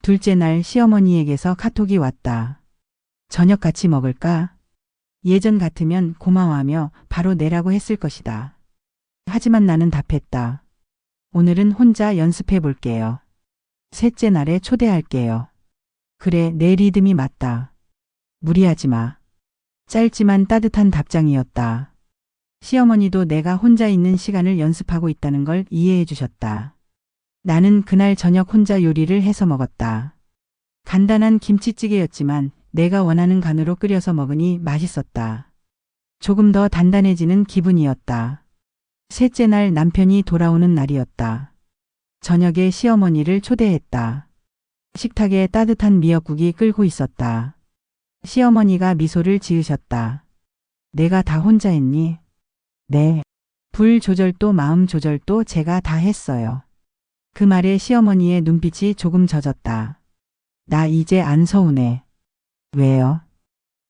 S1: 둘째 날 시어머니에게서 카톡이 왔다. 저녁 같이 먹을까? 예전 같으면 고마워하며 바로 내라고 했을 것이다. 하지만 나는 답했다. 오늘은 혼자 연습해 볼게요. 셋째 날에 초대할게요. 그래, 내 리듬이 맞다. 무리하지 마. 짧지만 따뜻한 답장이었다. 시어머니도 내가 혼자 있는 시간을 연습하고 있다는 걸 이해해 주셨다. 나는 그날 저녁 혼자 요리를 해서 먹었다. 간단한 김치찌개였지만 내가 원하는 간으로 끓여서 먹으니 맛있었다. 조금 더 단단해지는 기분이었다. 셋째 날 남편이 돌아오는 날이었다. 저녁에 시어머니를 초대했다. 식탁에 따뜻한 미역국이 끓고 있었다. 시어머니가 미소를 지으셨다. 내가 다 혼자 했니? 네. 불 조절도 마음 조절도 제가 다 했어요. 그 말에 시어머니의 눈빛이 조금 젖었다. 나 이제 안 서운해. 왜요?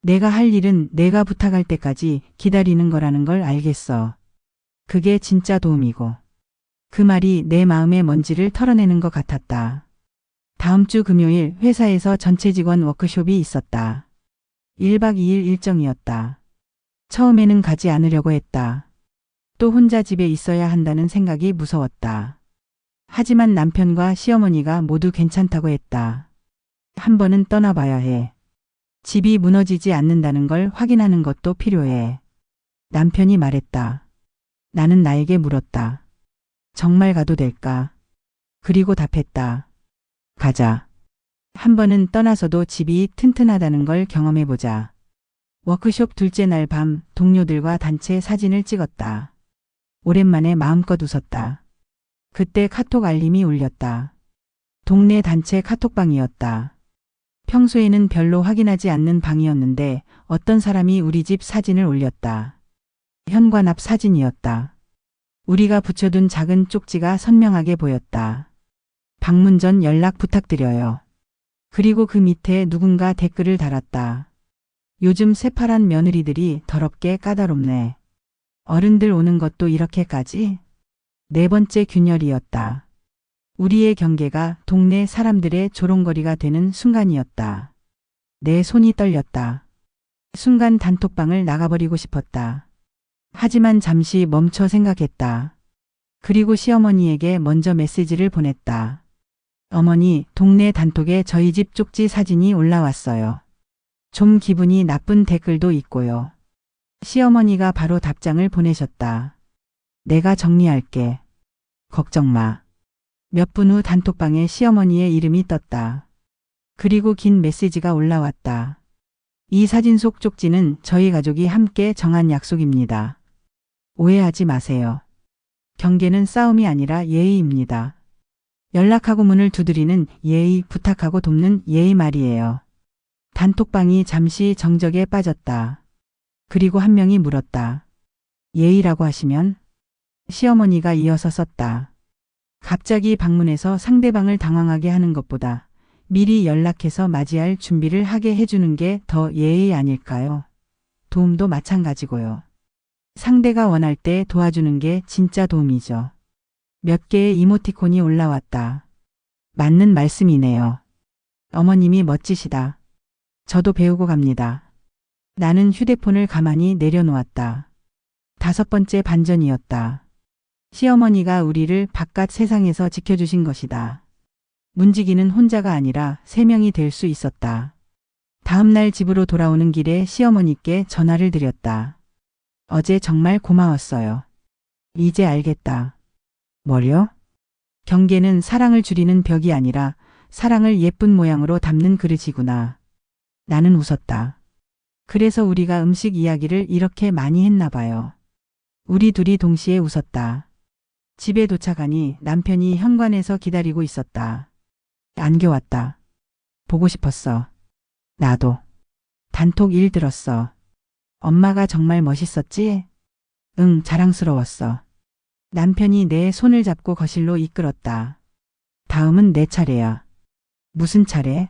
S1: 내가 할 일은 내가 부탁할 때까지 기다리는 거라는 걸 알겠어. 그게 진짜 도움이고. 그 말이 내 마음의 먼지를 털어내는 것 같았다. 다음 주 금요일 회사에서 전체 직원 워크숍이 있었다. 1박 2일 일정이었다. 처음에는 가지 않으려고 했다. 또 혼자 집에 있어야 한다는 생각이 무서웠다. 하지만 남편과 시어머니가 모두 괜찮다고 했다. 한 번은 떠나봐야 해. 집이 무너지지 않는다는 걸 확인하는 것도 필요해. 남편이 말했다. 나는 나에게 물었다. 정말 가도 될까? 그리고 답했다. 가자. 한 번은 떠나서도 집이 튼튼하다는 걸 경험해보자. 워크숍 둘째 날 밤 동료들과 단체 사진을 찍었다. 오랜만에 마음껏 웃었다. 그때 카톡 알림이 울렸다. 동네 단체 카톡방이었다. 평소에는 별로 확인하지 않는 방이었는데 어떤 사람이 우리 집 사진을 올렸다. 현관 앞 사진이었다. 우리가 붙여둔 작은 쪽지가 선명하게 보였다. 방문 전 연락 부탁드려요. 그리고 그 밑에 누군가 댓글을 달았다. 요즘 새파란 며느리들이 더럽게 까다롭네. 어른들 오는 것도 이렇게까지? 네 번째 균열이었다. 우리의 경계가 동네 사람들의 조롱거리가 되는 순간이었다. 내 손이 떨렸다. 순간 단톡방을 나가버리고 싶었다. 하지만 잠시 멈춰 생각했다. 그리고 시어머니에게 먼저 메시지를 보냈다. 어머니, 동네 단톡에 저희 집 쪽지 사진이 올라왔어요. 좀 기분이 나쁜 댓글도 있고요. 시어머니가 바로 답장을 보내셨다. 내가 정리할게. 걱정 마. 몇 분 후 단톡방에 시어머니의 이름이 떴다. 그리고 긴 메시지가 올라왔다. 이 사진 속 쪽지는 저희 가족이 함께 정한 약속입니다. 오해하지 마세요. 경계는 싸움이 아니라 예의입니다. 연락하고 문을 두드리는 예의, 부탁하고 돕는 예의 말이에요. 단톡방이 잠시 정적에 빠졌다. 그리고 한 명이 물었다. 예의라고 하시면? 시어머니가 이어서 썼다. 갑자기 방문해서 상대방을 당황하게 하는 것보다 미리 연락해서 맞이할 준비를 하게 해주는 게 더 예의 아닐까요? 도움도 마찬가지고요. 상대가 원할 때 도와주는 게 진짜 도움이죠. 몇 개의 이모티콘이 올라왔다. 맞는 말씀이네요. 어머님이 멋지시다. 저도 배우고 갑니다. 나는 휴대폰을 가만히 내려놓았다. 5번째 반전이었다. 시어머니가 우리를 바깥 세상에서 지켜주신 것이다. 문지기는 혼자가 아니라 3명이 될 수 있었다. 다음날 집으로 돌아오는 길에 시어머니께 전화를 드렸다. 어제 정말 고마웠어요. 이제 알겠다. 뭐요? 경계는 사랑을 줄이는 벽이 아니라 사랑을 예쁜 모양으로 담는 그릇이구나. 나는 웃었다. 그래서 우리가 음식 이야기를 이렇게 많이 했나 봐요. 우리 둘이 동시에 웃었다. 집에 도착하니 남편이 현관에서 기다리고 있었다. 안겨왔다. 보고 싶었어. 나도. 단톡 일 들었어. 엄마가 정말 멋있었지? 응, 자랑스러웠어. 남편이 내 손을 잡고 거실로 이끌었다. 다음은 내 차례야. 무슨 차례?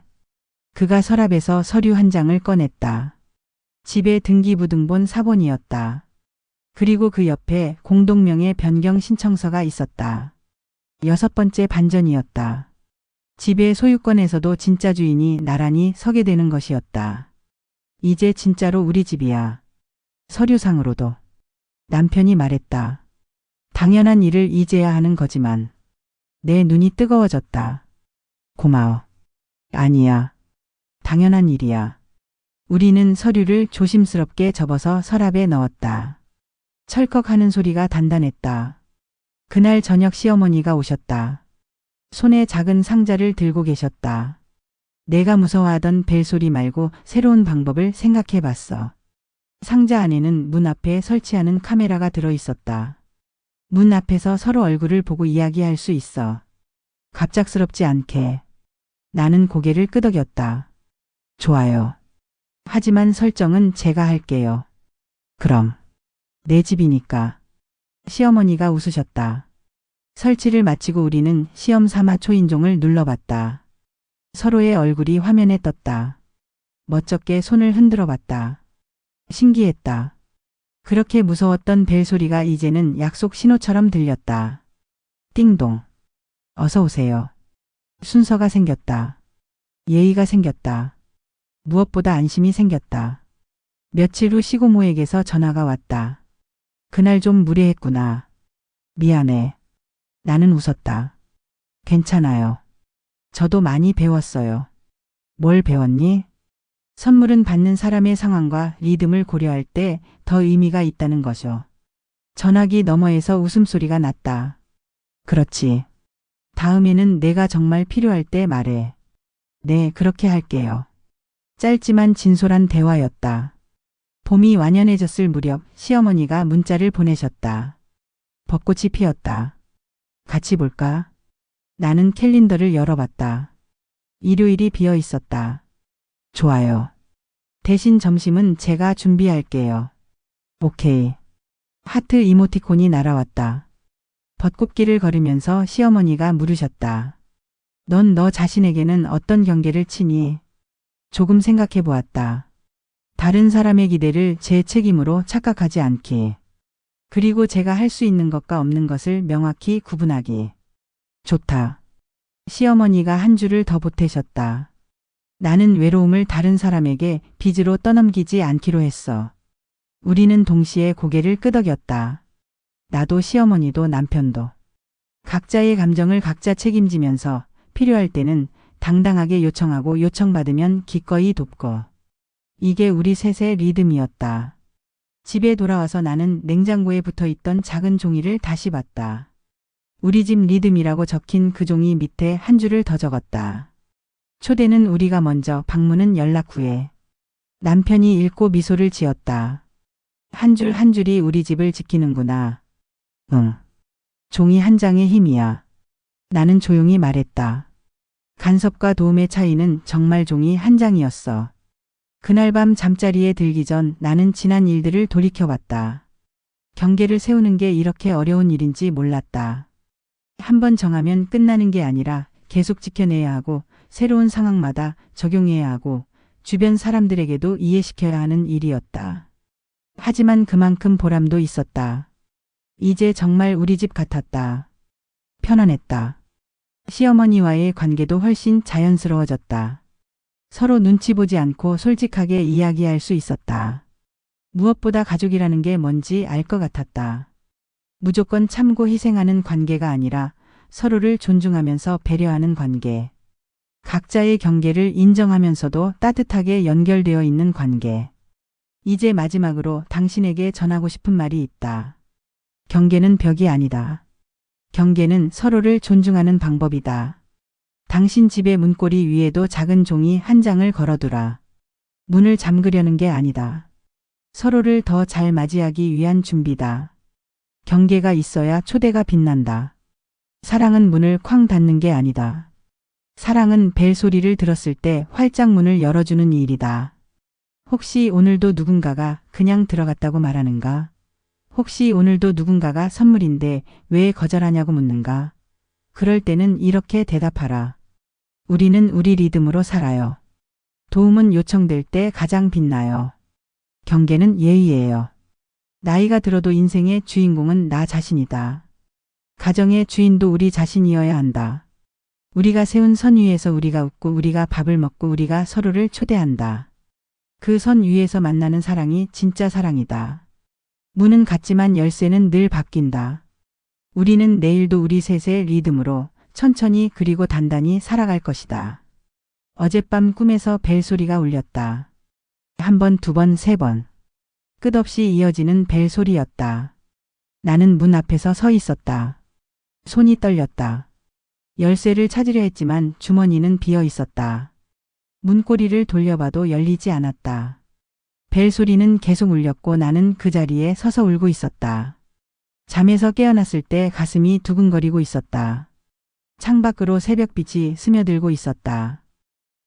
S1: 그가 서랍에서 서류 한 장을 꺼냈다. 집에 등기부등본 사본이었다. 그리고 그 옆에 공동명의 변경 신청서가 있었다. 6번째 반전이었다. 집의 소유권에서도 진짜 주인이 나란히 서게 되는 것이었다. 이제 진짜로 우리 집이야. 서류상으로도. 남편이 말했다. 당연한 일을 이제야 하는 거지만. 내 눈이 뜨거워졌다. 고마워. 아니야. 당연한 일이야. 우리는 서류를 조심스럽게 접어서 서랍에 넣었다. 철컥하는 소리가 단단했다. 그날 저녁 시어머니가 오셨다. 손에 작은 상자를 들고 계셨다. 내가 무서워하던 벨소리 말고 새로운 방법을 생각해 봤어. 상자 안에는 문 앞에 설치하는 카메라가 들어 있었다. 문 앞에서 서로 얼굴을 보고 이야기할 수 있어. 갑작스럽지 않게. 나는 고개를 끄덕였다. 좋아요. 하지만 설정은 제가 할게요. 그럼. 내 집이니까. 시어머니가 웃으셨다. 설치를 마치고 우리는 시험 삼아 초인종을 눌러봤다. 서로의 얼굴이 화면에 떴다. 멋쩍게 손을 흔들어 봤다. 신기했다. 그렇게 무서웠던 벨소리가 이제는 약속 신호처럼 들렸다. 띵동. 어서 오세요. 순서가 생겼다. 예의가 생겼다. 무엇보다 안심이 생겼다. 며칠 후 시고모에게서 전화가 왔다. 그날 좀 무례했구나. 미안해. 나는 웃었다. 괜찮아요. 저도 많이 배웠어요. 뭘 배웠니? 선물은 받는 사람의 상황과 리듬을 고려할 때 더 의미가 있다는 거죠. 전화기 너머에서 웃음소리가 났다. 그렇지. 다음에는 내가 정말 필요할 때 말해. 네, 그렇게 할게요. 짧지만 진솔한 대화였다. 봄이 완연해졌을 무렵 시어머니가 문자를 보내셨다. 벚꽃이 피었다. 같이 볼까? 나는 캘린더를 열어봤다. 일요일이 비어 있었다. 좋아요. 대신 점심은 제가 준비할게요. 오케이. 하트 이모티콘이 날아왔다. 벚꽃길을 걸으면서 시어머니가 물으셨다. 넌 너 자신에게는 어떤 경계를 치니? 조금 생각해 보았다. 다른 사람의 기대를 제 책임으로 착각하지 않기. 그리고 제가 할 수 있는 것과 없는 것을 명확히 구분하기. 좋다. 시어머니가 한 줄을 더 보태셨다. 나는 외로움을 다른 사람에게 빚으로 떠넘기지 않기로 했어. 우리는 동시에 고개를 끄덕였다. 나도 시어머니도 남편도. 각자의 감정을 각자 책임지면서 필요할 때는 당당하게 요청하고 요청받으면 기꺼이 돕고. 이게 우리 셋의 리듬이었다. 집에 돌아와서 나는 냉장고에 붙어있던 작은 종이를 다시 봤다. 우리 집 리듬이라고 적힌 그 종이 밑에 한 줄을 더 적었다. 초대는 우리가 먼저, 방문은 연락 후에. 남편이 읽고 미소를 지었다. 한 줄 한 줄이 우리 집을 지키는구나. 응. 종이 한 장의 힘이야. 나는 조용히 말했다. 간섭과 도움의 차이는 정말 종이 한 장이었어. 그날 밤 잠자리에 들기 전 나는 지난 일들을 돌이켜봤다. 경계를 세우는 게 이렇게 어려운 일인지 몰랐다. 한번 정하면 끝나는 게 아니라 계속 지켜내야 하고 새로운 상황마다 적용해야 하고 주변 사람들에게도 이해시켜야 하는 일이었다. 하지만 그만큼 보람도 있었다. 이제 정말 우리 집 같았다. 편안했다. 시어머니와의 관계도 훨씬 자연스러워졌다. 서로 눈치 보지 않고 솔직하게 이야기할 수 있었다. 무엇보다 가족이라는 게 뭔지 알 것 같았다. 무조건 참고 희생하는 관계가 아니라 서로를 존중하면서 배려하는 관계. 각자의 경계를 인정하면서도 따뜻하게 연결되어 있는 관계. 이제 마지막으로 당신에게 전하고 싶은 말이 있다. 경계는 벽이 아니다. 경계는 서로를 존중하는 방법이다. 당신 집의 문고리 위에도 작은 종이 한 장을 걸어두라. 문을 잠그려는 게 아니다. 서로를 더 잘 맞이하기 위한 준비다. 경계가 있어야 초대가 빛난다. 사랑은 문을 쾅 닫는 게 아니다. 사랑은 벨소리를 들었을 때 활짝 문을 열어주는 일이다. 혹시 오늘도 누군가가 그냥 들어갔다고 말하는가? 혹시 오늘도 누군가가 선물인데 왜 거절하냐고 묻는가? 그럴 때는 이렇게 대답하라. 우리는 우리 리듬으로 살아요. 도움은 요청될 때 가장 빛나요. 경계는 예의예요. 나이가 들어도 인생의 주인공은 나 자신이다. 가정의 주인도 우리 자신이어야 한다. 우리가 세운 선 위에서 우리가 웃고 우리가 밥을 먹고 우리가 서로를 초대한다. 그 선 위에서 만나는 사랑이 진짜 사랑이다. 문은 같지만 열쇠는 늘 바뀐다. 우리는 내일도 우리 셋의 리듬으로 천천히 그리고 단단히 살아갈 것이다. 어젯밤 꿈에서 벨소리가 울렸다. 한 번, 두 번, 세 번. 끝없이 이어지는 벨소리였다. 나는 문 앞에서 서 있었다. 손이 떨렸다. 열쇠를 찾으려 했지만 주머니는 비어 있었다. 문고리를 돌려봐도 열리지 않았다. 벨소리는 계속 울렸고 나는 그 자리에 서서 울고 있었다. 잠에서 깨어났을 때 가슴이 두근거리고 있었다. 창밖으로 새벽빛이 스며들고 있었다.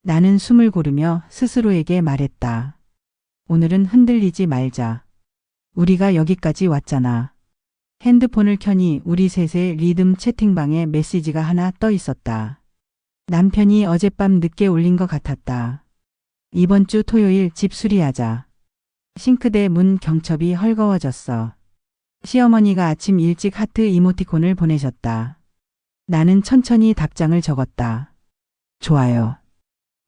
S1: 나는 숨을 고르며 스스로에게 말했다. 오늘은 흔들리지 말자. 우리가 여기까지 왔잖아. 핸드폰을 켜니 우리 셋의 리듬 채팅방에 메시지가 하나 떠 있었다. 남편이 어젯밤 늦게 올린 것 같았다. 이번 주 토요일 집 수리하자. 싱크대 문 경첩이 헐거워졌어. 시어머니가 아침 일찍 하트 이모티콘을 보내셨다. 나는 천천히 답장을 적었다. 좋아요.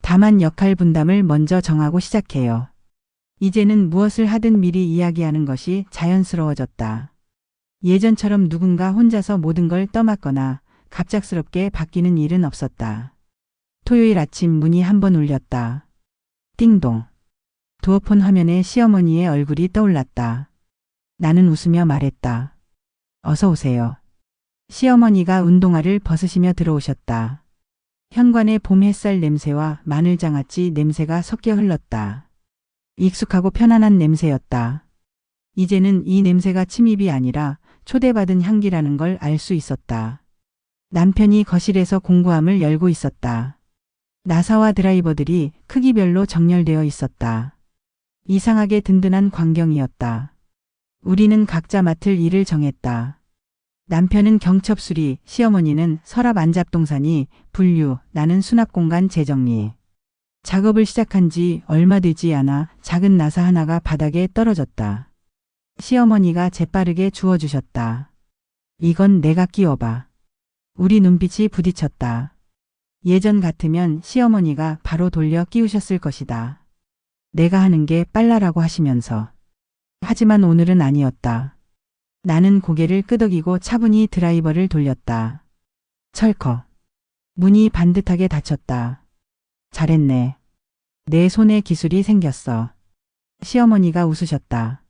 S1: 다만 역할 분담을 먼저 정하고 시작해요. 이제는 무엇을 하든 미리 이야기하는 것이 자연스러워졌다. 예전처럼 누군가 혼자서 모든 걸 떠맡거나 갑작스럽게 바뀌는 일은 없었다. 토요일 아침 문이 한 번 울렸다. 띵동. 두어폰 화면에 시어머니의 얼굴이 떠올랐다. 나는 웃으며 말했다. 어서 오세요. 시어머니가 운동화를 벗으시며 들어오셨다. 현관의 봄 햇살 냄새와 마늘장아찌 냄새가 섞여 흘렀다. 익숙하고 편안한 냄새였다. 이제는 이 냄새가 침입이 아니라 초대받은 향기라는 걸 알 수 있었다. 남편이 거실에서 공구함을 열고 있었다. 나사와 드라이버들이 크기별로 정렬되어 있었다. 이상하게 든든한 광경이었다. 우리는 각자 맡을 일을 정했다. 남편은 경첩수리, 시어머니는 서랍 안잡동사니, 분류, 나는 수납공간 재정리. 작업을 시작한 지 얼마 되지 않아 작은 나사 하나가 바닥에 떨어졌다. 시어머니가 재빠르게 주워주셨다. 이건 내가 끼워봐. 우리 눈빛이 부딪혔다. 예전 같으면 시어머니가 바로 돌려 끼우셨을 것이다. 내가 하는 게 빨라라고 하시면서. 하지만 오늘은 아니었다. 나는 고개를 끄덕이고 차분히 드라이버를 돌렸다. 철컥. 문이 반듯하게 닫혔다. 잘했네. 내 손에 기술이 생겼어. 시어머니가 웃으셨다.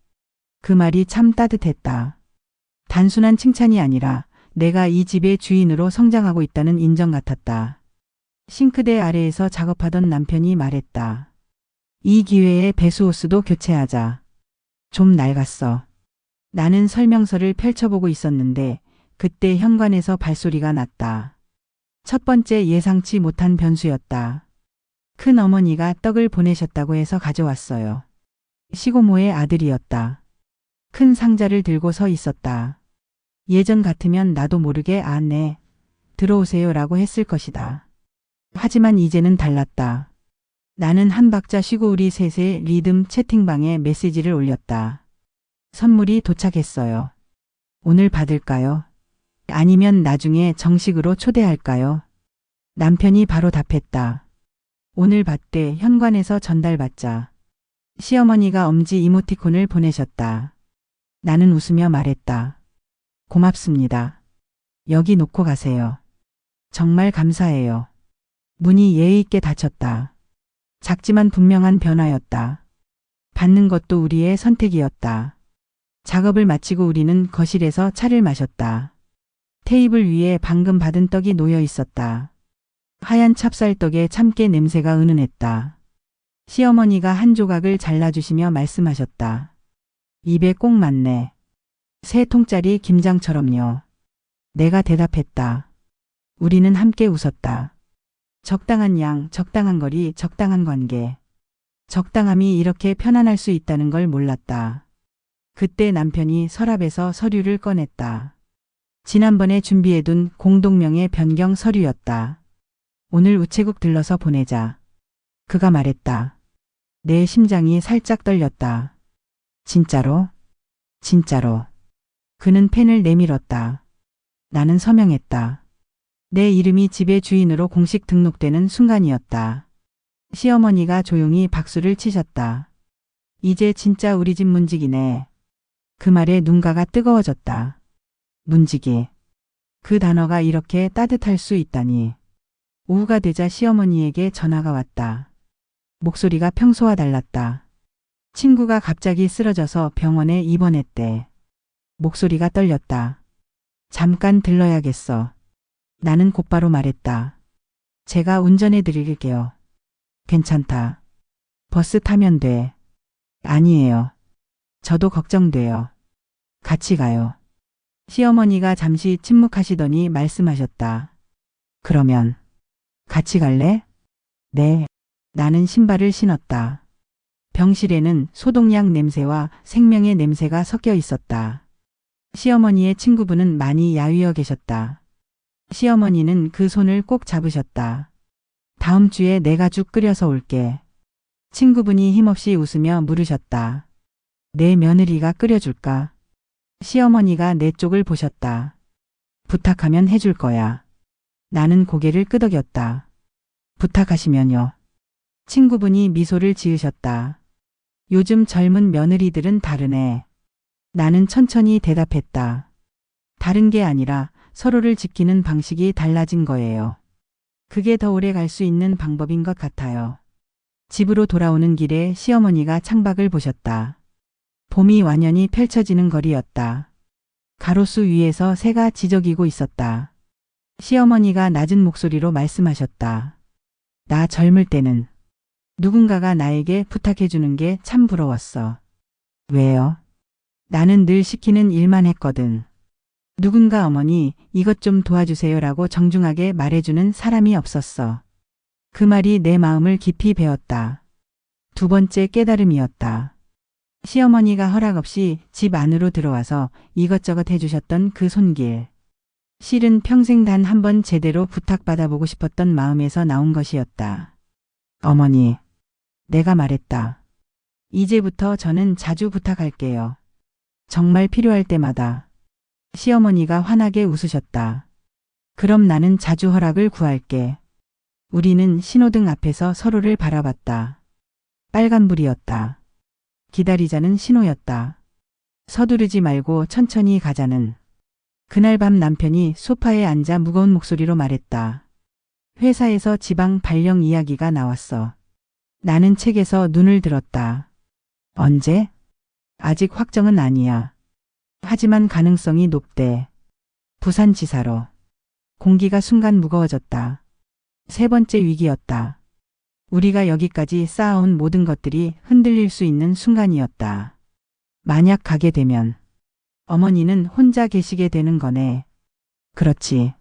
S1: 그 말이 참 따뜻했다. 단순한 칭찬이 아니라 내가 이 집의 주인으로 성장하고 있다는 인정 같았다. 싱크대 아래에서 작업하던 남편이 말했다. 이 기회에 배수호스도 교체하자. 좀 낡았어. 나는 설명서를 펼쳐보고 있었는데 그때 현관에서 발소리가 났다. 첫 번째 예상치 못한 변수였다. 큰 어머니가 떡을 보내셨다고 해서 가져왔어요. 시고모의 아들이었다. 큰 상자를 들고 서 있었다. 예전 같으면 나도 모르게 아, 네. 들어오세요 라고 했을 것이다. 하지만 이제는 달랐다. 나는 한 박자 쉬고 우리 셋의 리듬 채팅방에 메시지를 올렸다. 선물이 도착했어요. 오늘 받을까요? 아니면 나중에 정식으로 초대할까요? 남편이 바로 답했다. 오늘 받되 현관에서 전달받자. 시어머니가 엄지 이모티콘을 보내셨다. 나는 웃으며 말했다. 고맙습니다. 여기 놓고 가세요. 정말 감사해요. 문이 예의 있게 닫혔다. 작지만 분명한 변화였다. 받는 것도 우리의 선택이었다. 작업을 마치고 우리는 거실에서 차를 마셨다. 테이블 위에 방금 받은 떡이 놓여 있었다. 하얀 찹쌀떡에 참깨 냄새가 은은했다. 시어머니가 한 조각을 잘라주시며 말씀하셨다. 입에 꼭 맞네. 3통짜리 김장처럼요. 내가 대답했다. 우리는 함께 웃었다. 적당한 양, 적당한 거리, 적당한 관계. 적당함이 이렇게 편안할 수 있다는 걸 몰랐다. 그때 남편이 서랍에서 서류를 꺼냈다. 지난번에 준비해둔 공동명의 변경 서류였다. 오늘 우체국 들러서 보내자. 그가 말했다. 내 심장이 살짝 떨렸다. 진짜로? 진짜로. 그는 펜을 내밀었다. 나는 서명했다. 내 이름이 집의 주인으로 공식 등록되는 순간이었다. 시어머니가 조용히 박수를 치셨다. 이제 진짜 우리 집 문직이네. 그 말에 눈가가 뜨거워졌다. 문직이. 그 단어가 이렇게 따뜻할 수 있다니. 오후가 되자 시어머니에게 전화가 왔다. 목소리가 평소와 달랐다. 친구가 갑자기 쓰러져서 병원에 입원했대. 목소리가 떨렸다. 잠깐 들러야겠어. 나는 곧바로 말했다. 제가 운전해 드릴게요. 괜찮다. 버스 타면 돼. 아니에요. 저도 걱정돼요. 같이 가요. 시어머니가 잠시 침묵하시더니 말씀하셨다. 그러면 같이 갈래? 네. 나는 신발을 신었다. 병실에는 소독약 냄새와 생명의 냄새가 섞여 있었다. 시어머니의 친구분은 많이 야위어 계셨다. 시어머니는 그 손을 꼭 잡으셨다. 다음 주에 내가 죽 끓여서 올게. 친구분이 힘없이 웃으며 물으셨다. 내 며느리가 끓여줄까? 시어머니가 내 쪽을 보셨다. 부탁하면 해줄 거야. 나는 고개를 끄덕였다. 부탁하시면요. 친구분이 미소를 지으셨다. 요즘 젊은 며느리들은 다르네. 나는 천천히 대답했다. 다른 게 아니라 서로를 지키는 방식이 달라진 거예요. 그게 더 오래 갈 수 있는 방법인 것 같아요. 집으로 돌아오는 길에 시어머니가 창밖을 보셨다. 봄이 완연히 펼쳐지는 거리였다. 가로수 위에서 새가 지저귀고 있었다. 시어머니가 낮은 목소리로 말씀하셨다. 나 젊을 때는 누군가가 나에게 부탁해주는 게 참 부러웠어. 왜요? 나는 늘 시키는 일만 했거든. 누군가 어머니 이것 좀 도와주세요라고 정중하게 말해주는 사람이 없었어. 그 말이 내 마음을 깊이 베었다. 두 번째 깨달음이었다. 시어머니가 허락 없이 집 안으로 들어와서 이것저것 해주셨던 그 손길. 실은 평생 단 한 번 제대로 부탁받아보고 싶었던 마음에서 나온 것이었다. 어머니, 내가 말했다. 이제부터 저는 자주 부탁할게요. 정말 필요할 때마다. 시어머니가 환하게 웃으셨다. 그럼 나는 자주 허락을 구할게. 우리는 신호등 앞에서 서로를 바라봤다. 빨간불이었다. 기다리자는 신호였다. 서두르지 말고 천천히 가자는. 그날 밤 남편이 소파에 앉아 무거운 목소리로 말했다. 회사에서 지방 발령 이야기가 나왔어. 나는 책에서 눈을 들었다. 언제? 아직 확정은 아니야. 하지만 가능성이 높대. 부산지사로. 공기가 순간 무거워졌다. 세 번째 위기였다. 우리가 여기까지 쌓아온 모든 것들이 흔들릴 수 있는 순간이었다. 만약 가게 되면 어머니는 혼자 계시게 되는 거네. 그렇지.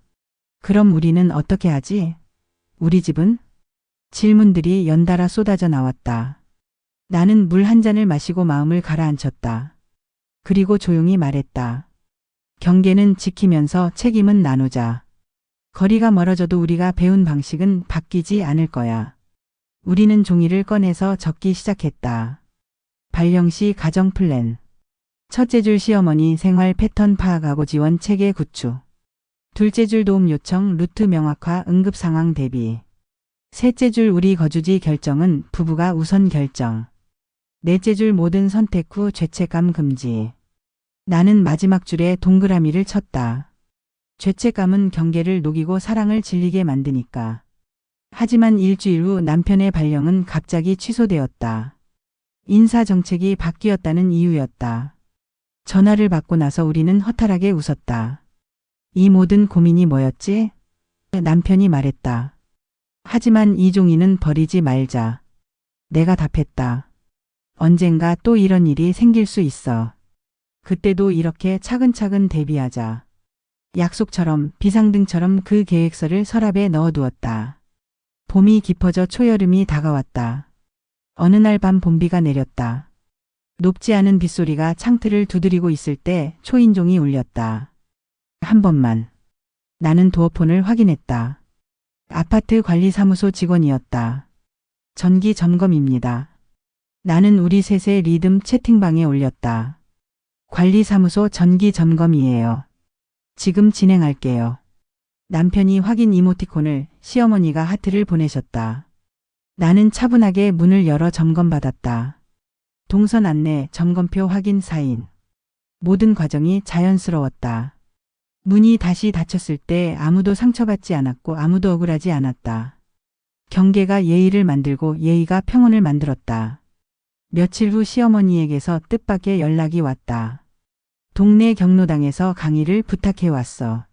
S1: 그럼 우리는 어떻게 하지? 우리 집은? 질문들이 연달아 쏟아져 나왔다. 나는 물 한 잔을 마시고 마음을 가라앉혔다. 그리고 조용히 말했다. 경계는 지키면서 책임은 나누자. 거리가 멀어져도 우리가 배운 방식은 바뀌지 않을 거야. 우리는 종이를 꺼내서 적기 시작했다. 발령 시 가정 플랜. 첫째 줄 시어머니 생활 패턴 파악하고 지원 체계 구축. 둘째 줄 도움 요청 루트 명확화 응급 상황 대비. 셋째 줄 우리 거주지 결정은 부부가 우선 결정. 넷째 줄 모든 선택 후 죄책감 금지. 나는 마지막 줄에 동그라미를 쳤다. 죄책감은 경계를 녹이고 사랑을 질리게 만드니까. 하지만 일주일 후 남편의 발령은 갑자기 취소되었다. 인사정책이 바뀌었다는 이유였다. 전화를 받고 나서 우리는 허탈하게 웃었다. 이 모든 고민이 뭐였지? 남편이 말했다. 하지만 이종희는 버리지 말자. 내가 답했다. 언젠가 또 이런 일이 생길 수 있어. 그때도 이렇게 차근차근 대비하자. 약속처럼 비상등처럼 그 계획서를 서랍에 넣어두었다. 봄이 깊어져 초여름이 다가왔다. 어느 날 밤 봄비가 내렸다. 높지 않은 빗소리가 창틀을 두드리고 있을 때 초인종이 울렸다. 한 번만. 나는 도어폰을 확인했다. 아파트 관리사무소 직원이었다. 전기 점검입니다. 나는 우리 셋의 리듬 채팅방에 올렸다. 관리사무소 전기 점검이에요. 지금 진행할게요. 남편이 확인 이모티콘을, 시어머니가 하트를 보내셨다. 나는 차분하게 문을 열어 점검받았다. 동선 안내, 점검표 확인 사인. 모든 과정이 자연스러웠다. 문이 다시 닫혔을 때 아무도 상처받지 않았고 아무도 억울하지 않았다. 경계가 예의를 만들고 예의가 평온을 만들었다. 며칠 후 시어머니에게서 뜻밖의 연락이 왔다. 동네 경로당에서 강의를 부탁해 왔어.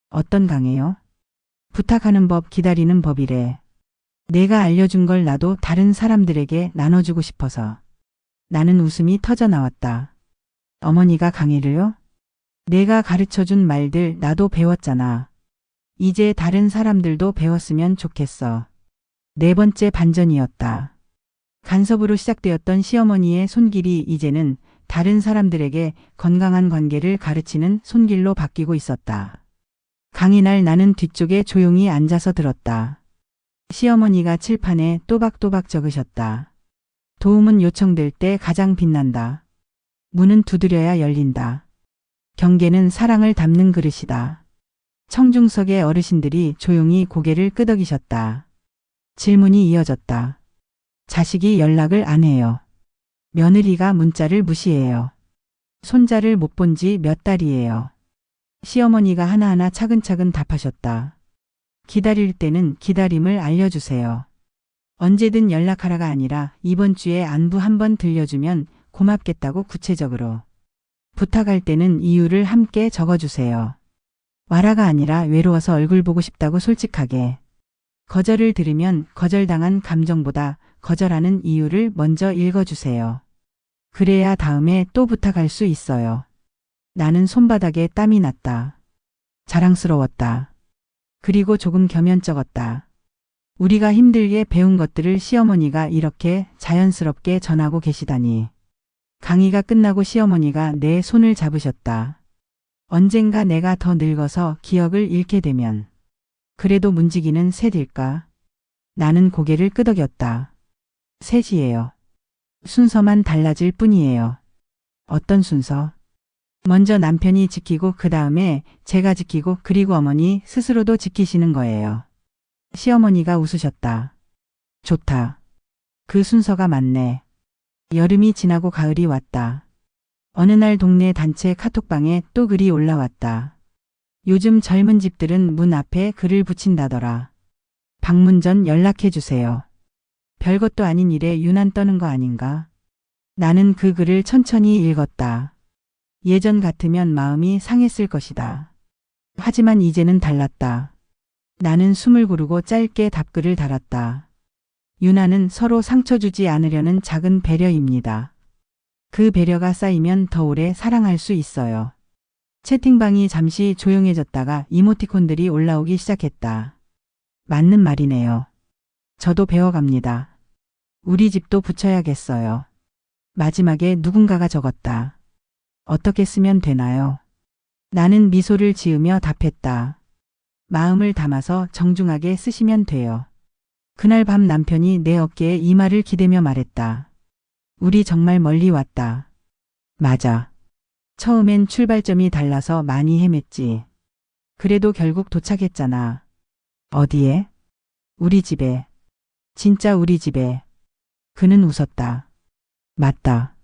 S1: 어떤 강의요? 부탁하는 법, 기다리는 법이래. 내가 알려준 걸 나도 다른 사람들에게 나눠주고 싶어서. 나는 웃음이 터져 나왔다. 어머니가 강의를요? 내가 가르쳐준 말들 나도 배웠잖아. 이제 다른 사람들도 배웠으면 좋겠어. 네 번째 반전이었다. 간섭으로 시작되었던 시어머니의 손길이 이제는 다른 사람들에게 건강한 관계를 가르치는 손길로 바뀌고 있었다. 강의날 나는 뒤쪽에 조용히 앉아서 들었다. 시어머니가 칠판에 또박또박 적으셨다. 도움은 요청될 때 가장 빛난다. 문은 두드려야 열린다. 경계는 사랑을 담는 그릇이다. 청중석의 어르신들이 조용히 고개를 끄덕이셨다. 질문이 이어졌다. 자식이 연락을 안 해요. 며느리가 문자를 무시해요. 손자를 못 본 지 몇 달이에요. 시어머니가 하나하나 차근차근 답하셨다. 기다릴 때는 기다림을 알려주세요. 언제든 연락하라가 아니라 이번 주에 안부 한번 들려주면 고맙겠다고 구체적으로. 부탁할 때는 이유를 함께 적어주세요. 와라가 아니라 외로워서 얼굴 보고 싶다고 솔직하게. 거절을 들으면 거절당한 감정보다 거절하는 이유를 먼저 읽어주세요. 그래야 다음에 또 부탁할 수 있어요. 나는 손바닥에 땀이 났다. 자랑스러웠다. 그리고 조금 겸연쩍었다. 우리가 힘들게 배운 것들을 시어머니가 이렇게 자연스럽게 전하고 계시다니. 강의가 끝나고 시어머니가 내 손을 잡으셨다. 언젠가 내가 더 늙어서 기억을 잃게 되면 그래도 문지기는 셋일까? 나는 고개를 끄덕였다. 셋이에요. 순서만 달라질 뿐이에요. 어떤 순서? 먼저 남편이 지키고 그 다음에 제가 지키고 그리고 어머니 스스로도 지키시는 거예요. 시어머니가 웃으셨다. 좋다. 그 순서가 맞네. 여름이 지나고 가을이 왔다. 어느 날 동네 단체 카톡방에 또 글이 올라왔다. 요즘 젊은 집들은 문 앞에 글을 붙인다더라. 방문 전 연락해주세요. 별것도 아닌 일에 유난 떠는 거 아닌가? 나는 그 글을 천천히 읽었다. 예전 같으면 마음이 상했을 것이다. 하지만 이제는 달랐다. 나는 숨을 고르고 짧게 답글을 달았다. 유난은 서로 상처 주지 않으려는 작은 배려입니다. 그 배려가 쌓이면 더 오래 사랑할 수 있어요. 채팅방이 잠시 조용해졌다가 이모티콘들이 올라오기 시작했다. 맞는 말이네요. 저도 배워갑니다. 우리 집도 붙여야겠어요. 마지막에 누군가가 적었다. 어떻게 쓰면 되나요? 나는 미소를 지으며 답했다. 마음을 담아서 정중하게 쓰시면 돼요. 그날 밤 남편이 내 어깨에 이마를 기대며 말했다. 우리 정말 멀리 왔다. 맞아. 처음엔 출발점이 달라서 많이 헤맸지. 그래도 결국 도착했잖아. 어디에? 우리 집에. 진짜 우리 집에. 그는 웃었다. 맞다.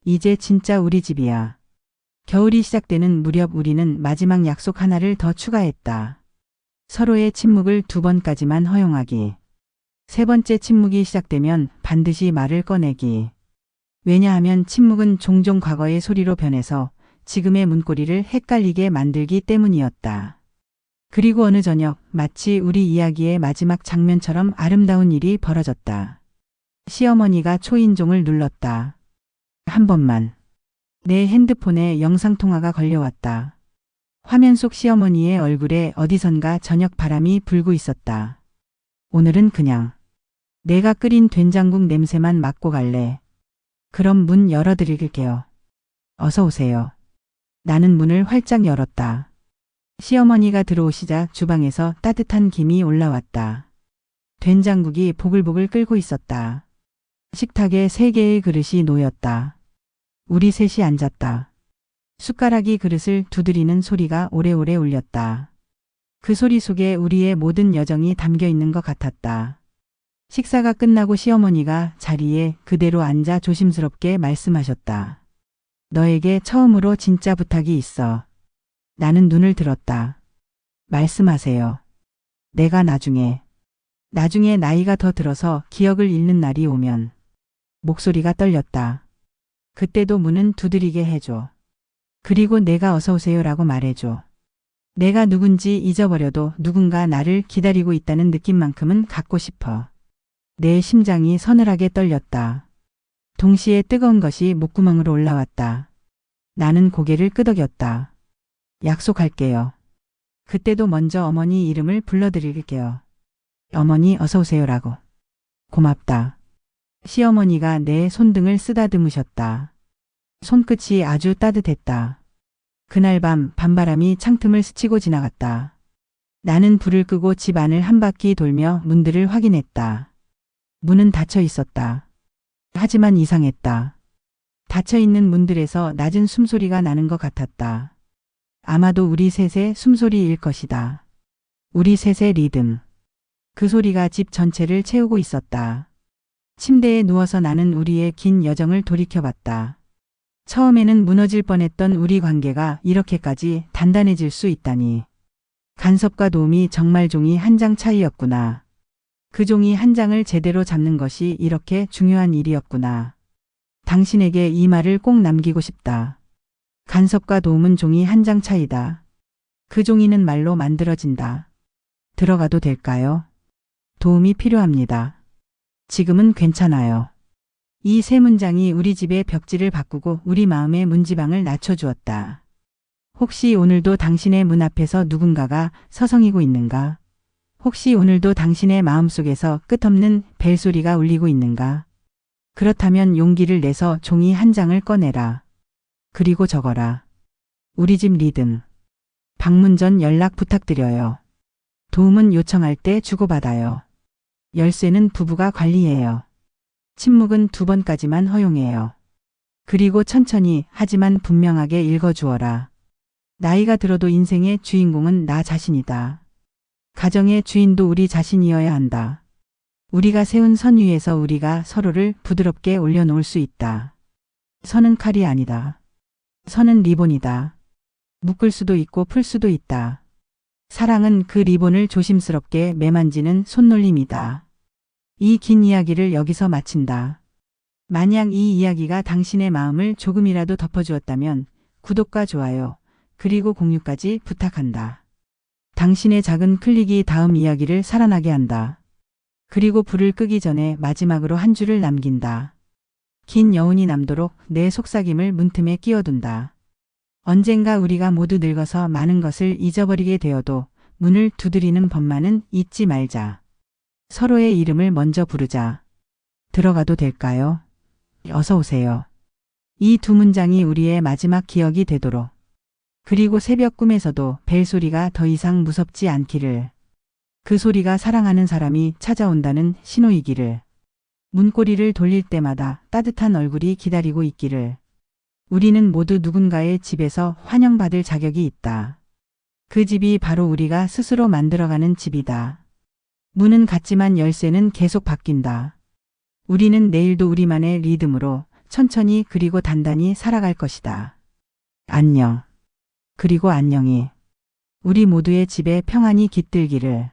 S1: 이제 진짜 우리 집이야. 겨울이 시작되는 무렵 우리는 마지막 약속 하나를 더 추가했다. 서로의 침묵을 2번까지만 허용하기. 3번째 침묵이 시작되면 반드시 말을 꺼내기. 왜냐하면 침묵은 종종 과거의 소리로 변해서 지금의 문고리를 헷갈리게 만들기 때문이었다. 그리고 어느 저녁 마치 우리 이야기의 마지막 장면처럼 아름다운 일이 벌어졌다. 시어머니가 초인종을 눌렀다. 한 번만. 내 핸드폰에 영상통화가 걸려왔다. 화면 속 시어머니의 얼굴에 어디선가 저녁 바람이 불고 있었다. 오늘은 그냥 내가 끓인 된장국 냄새만 맡고 갈래. 그럼 문 열어드릴게요. 어서 오세요. 나는 문을 활짝 열었다. 시어머니가 들어오시자 주방에서 따뜻한 김이 올라왔다. 된장국이 보글보글 끓고 있었다. 식탁에 3개의 그릇이 놓였다. 우리 셋이 앉았다. 숟가락이 그릇을 두드리는 소리가 오래오래 울렸다. 그 소리 속에 우리의 모든 여정이 담겨 있는 것 같았다. 식사가 끝나고 시어머니가 자리에 그대로 앉아 조심스럽게 말씀하셨다. 너에게 처음으로 진짜 부탁이 있어. 나는 눈을 들었다. 말씀하세요. 내가 나중에 나이가 더 들어서 기억을 잃는 날이 오면. 목소리가 떨렸다. 그때도 문은 두드리게 해줘. 그리고 내가 어서 오세요라고 말해줘. 내가 누군지 잊어버려도 누군가 나를 기다리고 있다는 느낌만큼은 갖고 싶어. 내 심장이 서늘하게 떨렸다. 동시에 뜨거운 것이 목구멍으로 올라왔다. 나는 고개를 끄덕였다. 약속할게요. 그때도 먼저 어머니 이름을 불러드릴게요. 어머니 어서 오세요라고. 고맙다. 시어머니가 내 손등을 쓰다듬으셨다. 손끝이 아주 따뜻했다. 그날 밤 밤바람이 창틈을 스치고 지나갔다. 나는 불을 끄고 집 안을 한 바퀴 돌며 문들을 확인했다. 문은 닫혀 있었다. 하지만 이상했다. 닫혀 있는 문들에서 낮은 숨소리가 나는 것 같았다. 아마도 우리 셋의 숨소리일 것이다. 우리 셋의 리듬. 그 소리가 집 전체를 채우고 있었다. 침대에 누워서 나는 우리의 긴 여정을 돌이켜봤다. 처음에는 무너질 뻔했던 우리 관계가 이렇게까지 단단해질 수 있다니. 간섭과 도움이 정말 종이 한 장 차이였구나. 그 종이 한 장을 제대로 잡는 것이 이렇게 중요한 일이었구나. 당신에게 이 말을 꼭 남기고 싶다. 간섭과 도움은 종이 한 장 차이다. 그 종이는 말로 만들어진다. 들어가도 될까요? 도움이 필요합니다. 지금은 괜찮아요. 이 3문장이 우리 집의 벽지를 바꾸고 우리 마음의 문지방을 낮춰주었다. 혹시 오늘도 당신의 문 앞에서 누군가가 서성이고 있는가? 혹시 오늘도 당신의 마음속에서 끝없는 벨소리가 울리고 있는가? 그렇다면 용기를 내서 종이 한 장을 꺼내라. 그리고 적어라. 우리 집 리듬. 방문 전 연락 부탁드려요. 도움은 요청할 때 주고받아요. 열쇠는 부부가 관리해요. 침묵은 2번까지만 허용해요. 그리고 천천히 하지만 분명하게 읽어주어라. 나이가 들어도 인생의 주인공은 나 자신이다. 가정의 주인도 우리 자신이어야 한다. 우리가 세운 선 위에서 우리가 서로를 부드럽게 올려놓을 수 있다. 선은 칼이 아니다. 선은 리본이다. 묶을 수도 있고 풀 수도 있다. 사랑은 그 리본을 조심스럽게 매만지는 손놀림이다. 이 긴 이야기를 여기서 마친다. 만약 이 이야기가 당신의 마음을 조금이라도 덮어주었다면 구독과 좋아요, 그리고 공유까지 부탁한다. 당신의 작은 클릭이 다음 이야기를 살아나게 한다. 그리고 불을 끄기 전에 마지막으로 한 줄을 남긴다. 긴 여운이 남도록 내 속삭임을 문틈에 끼워둔다. 언젠가 우리가 모두 늙어서 많은 것을 잊어버리게 되어도 문을 두드리는 법만은 잊지 말자. 서로의 이름을 먼저 부르자. 들어가도 될까요? 어서 오세요. 이 2문장이 우리의 마지막 기억이 되도록. 그리고 새벽 꿈에서도 벨소리가 더 이상 무섭지 않기를. 그 소리가 사랑하는 사람이 찾아온다는 신호이기를. 문고리를 돌릴 때마다 따뜻한 얼굴이 기다리고 있기를. 우리는 모두 누군가의 집에서 환영받을 자격이 있다. 그 집이 바로 우리가 스스로 만들어가는 집이다. 문은 같지만 열쇠는 계속 바뀐다. 우리는 내일도 우리만의 리듬으로 천천히 그리고 단단히 살아갈 것이다. 안녕. 그리고 안녕히. 우리 모두의 집에 평안이 깃들기를.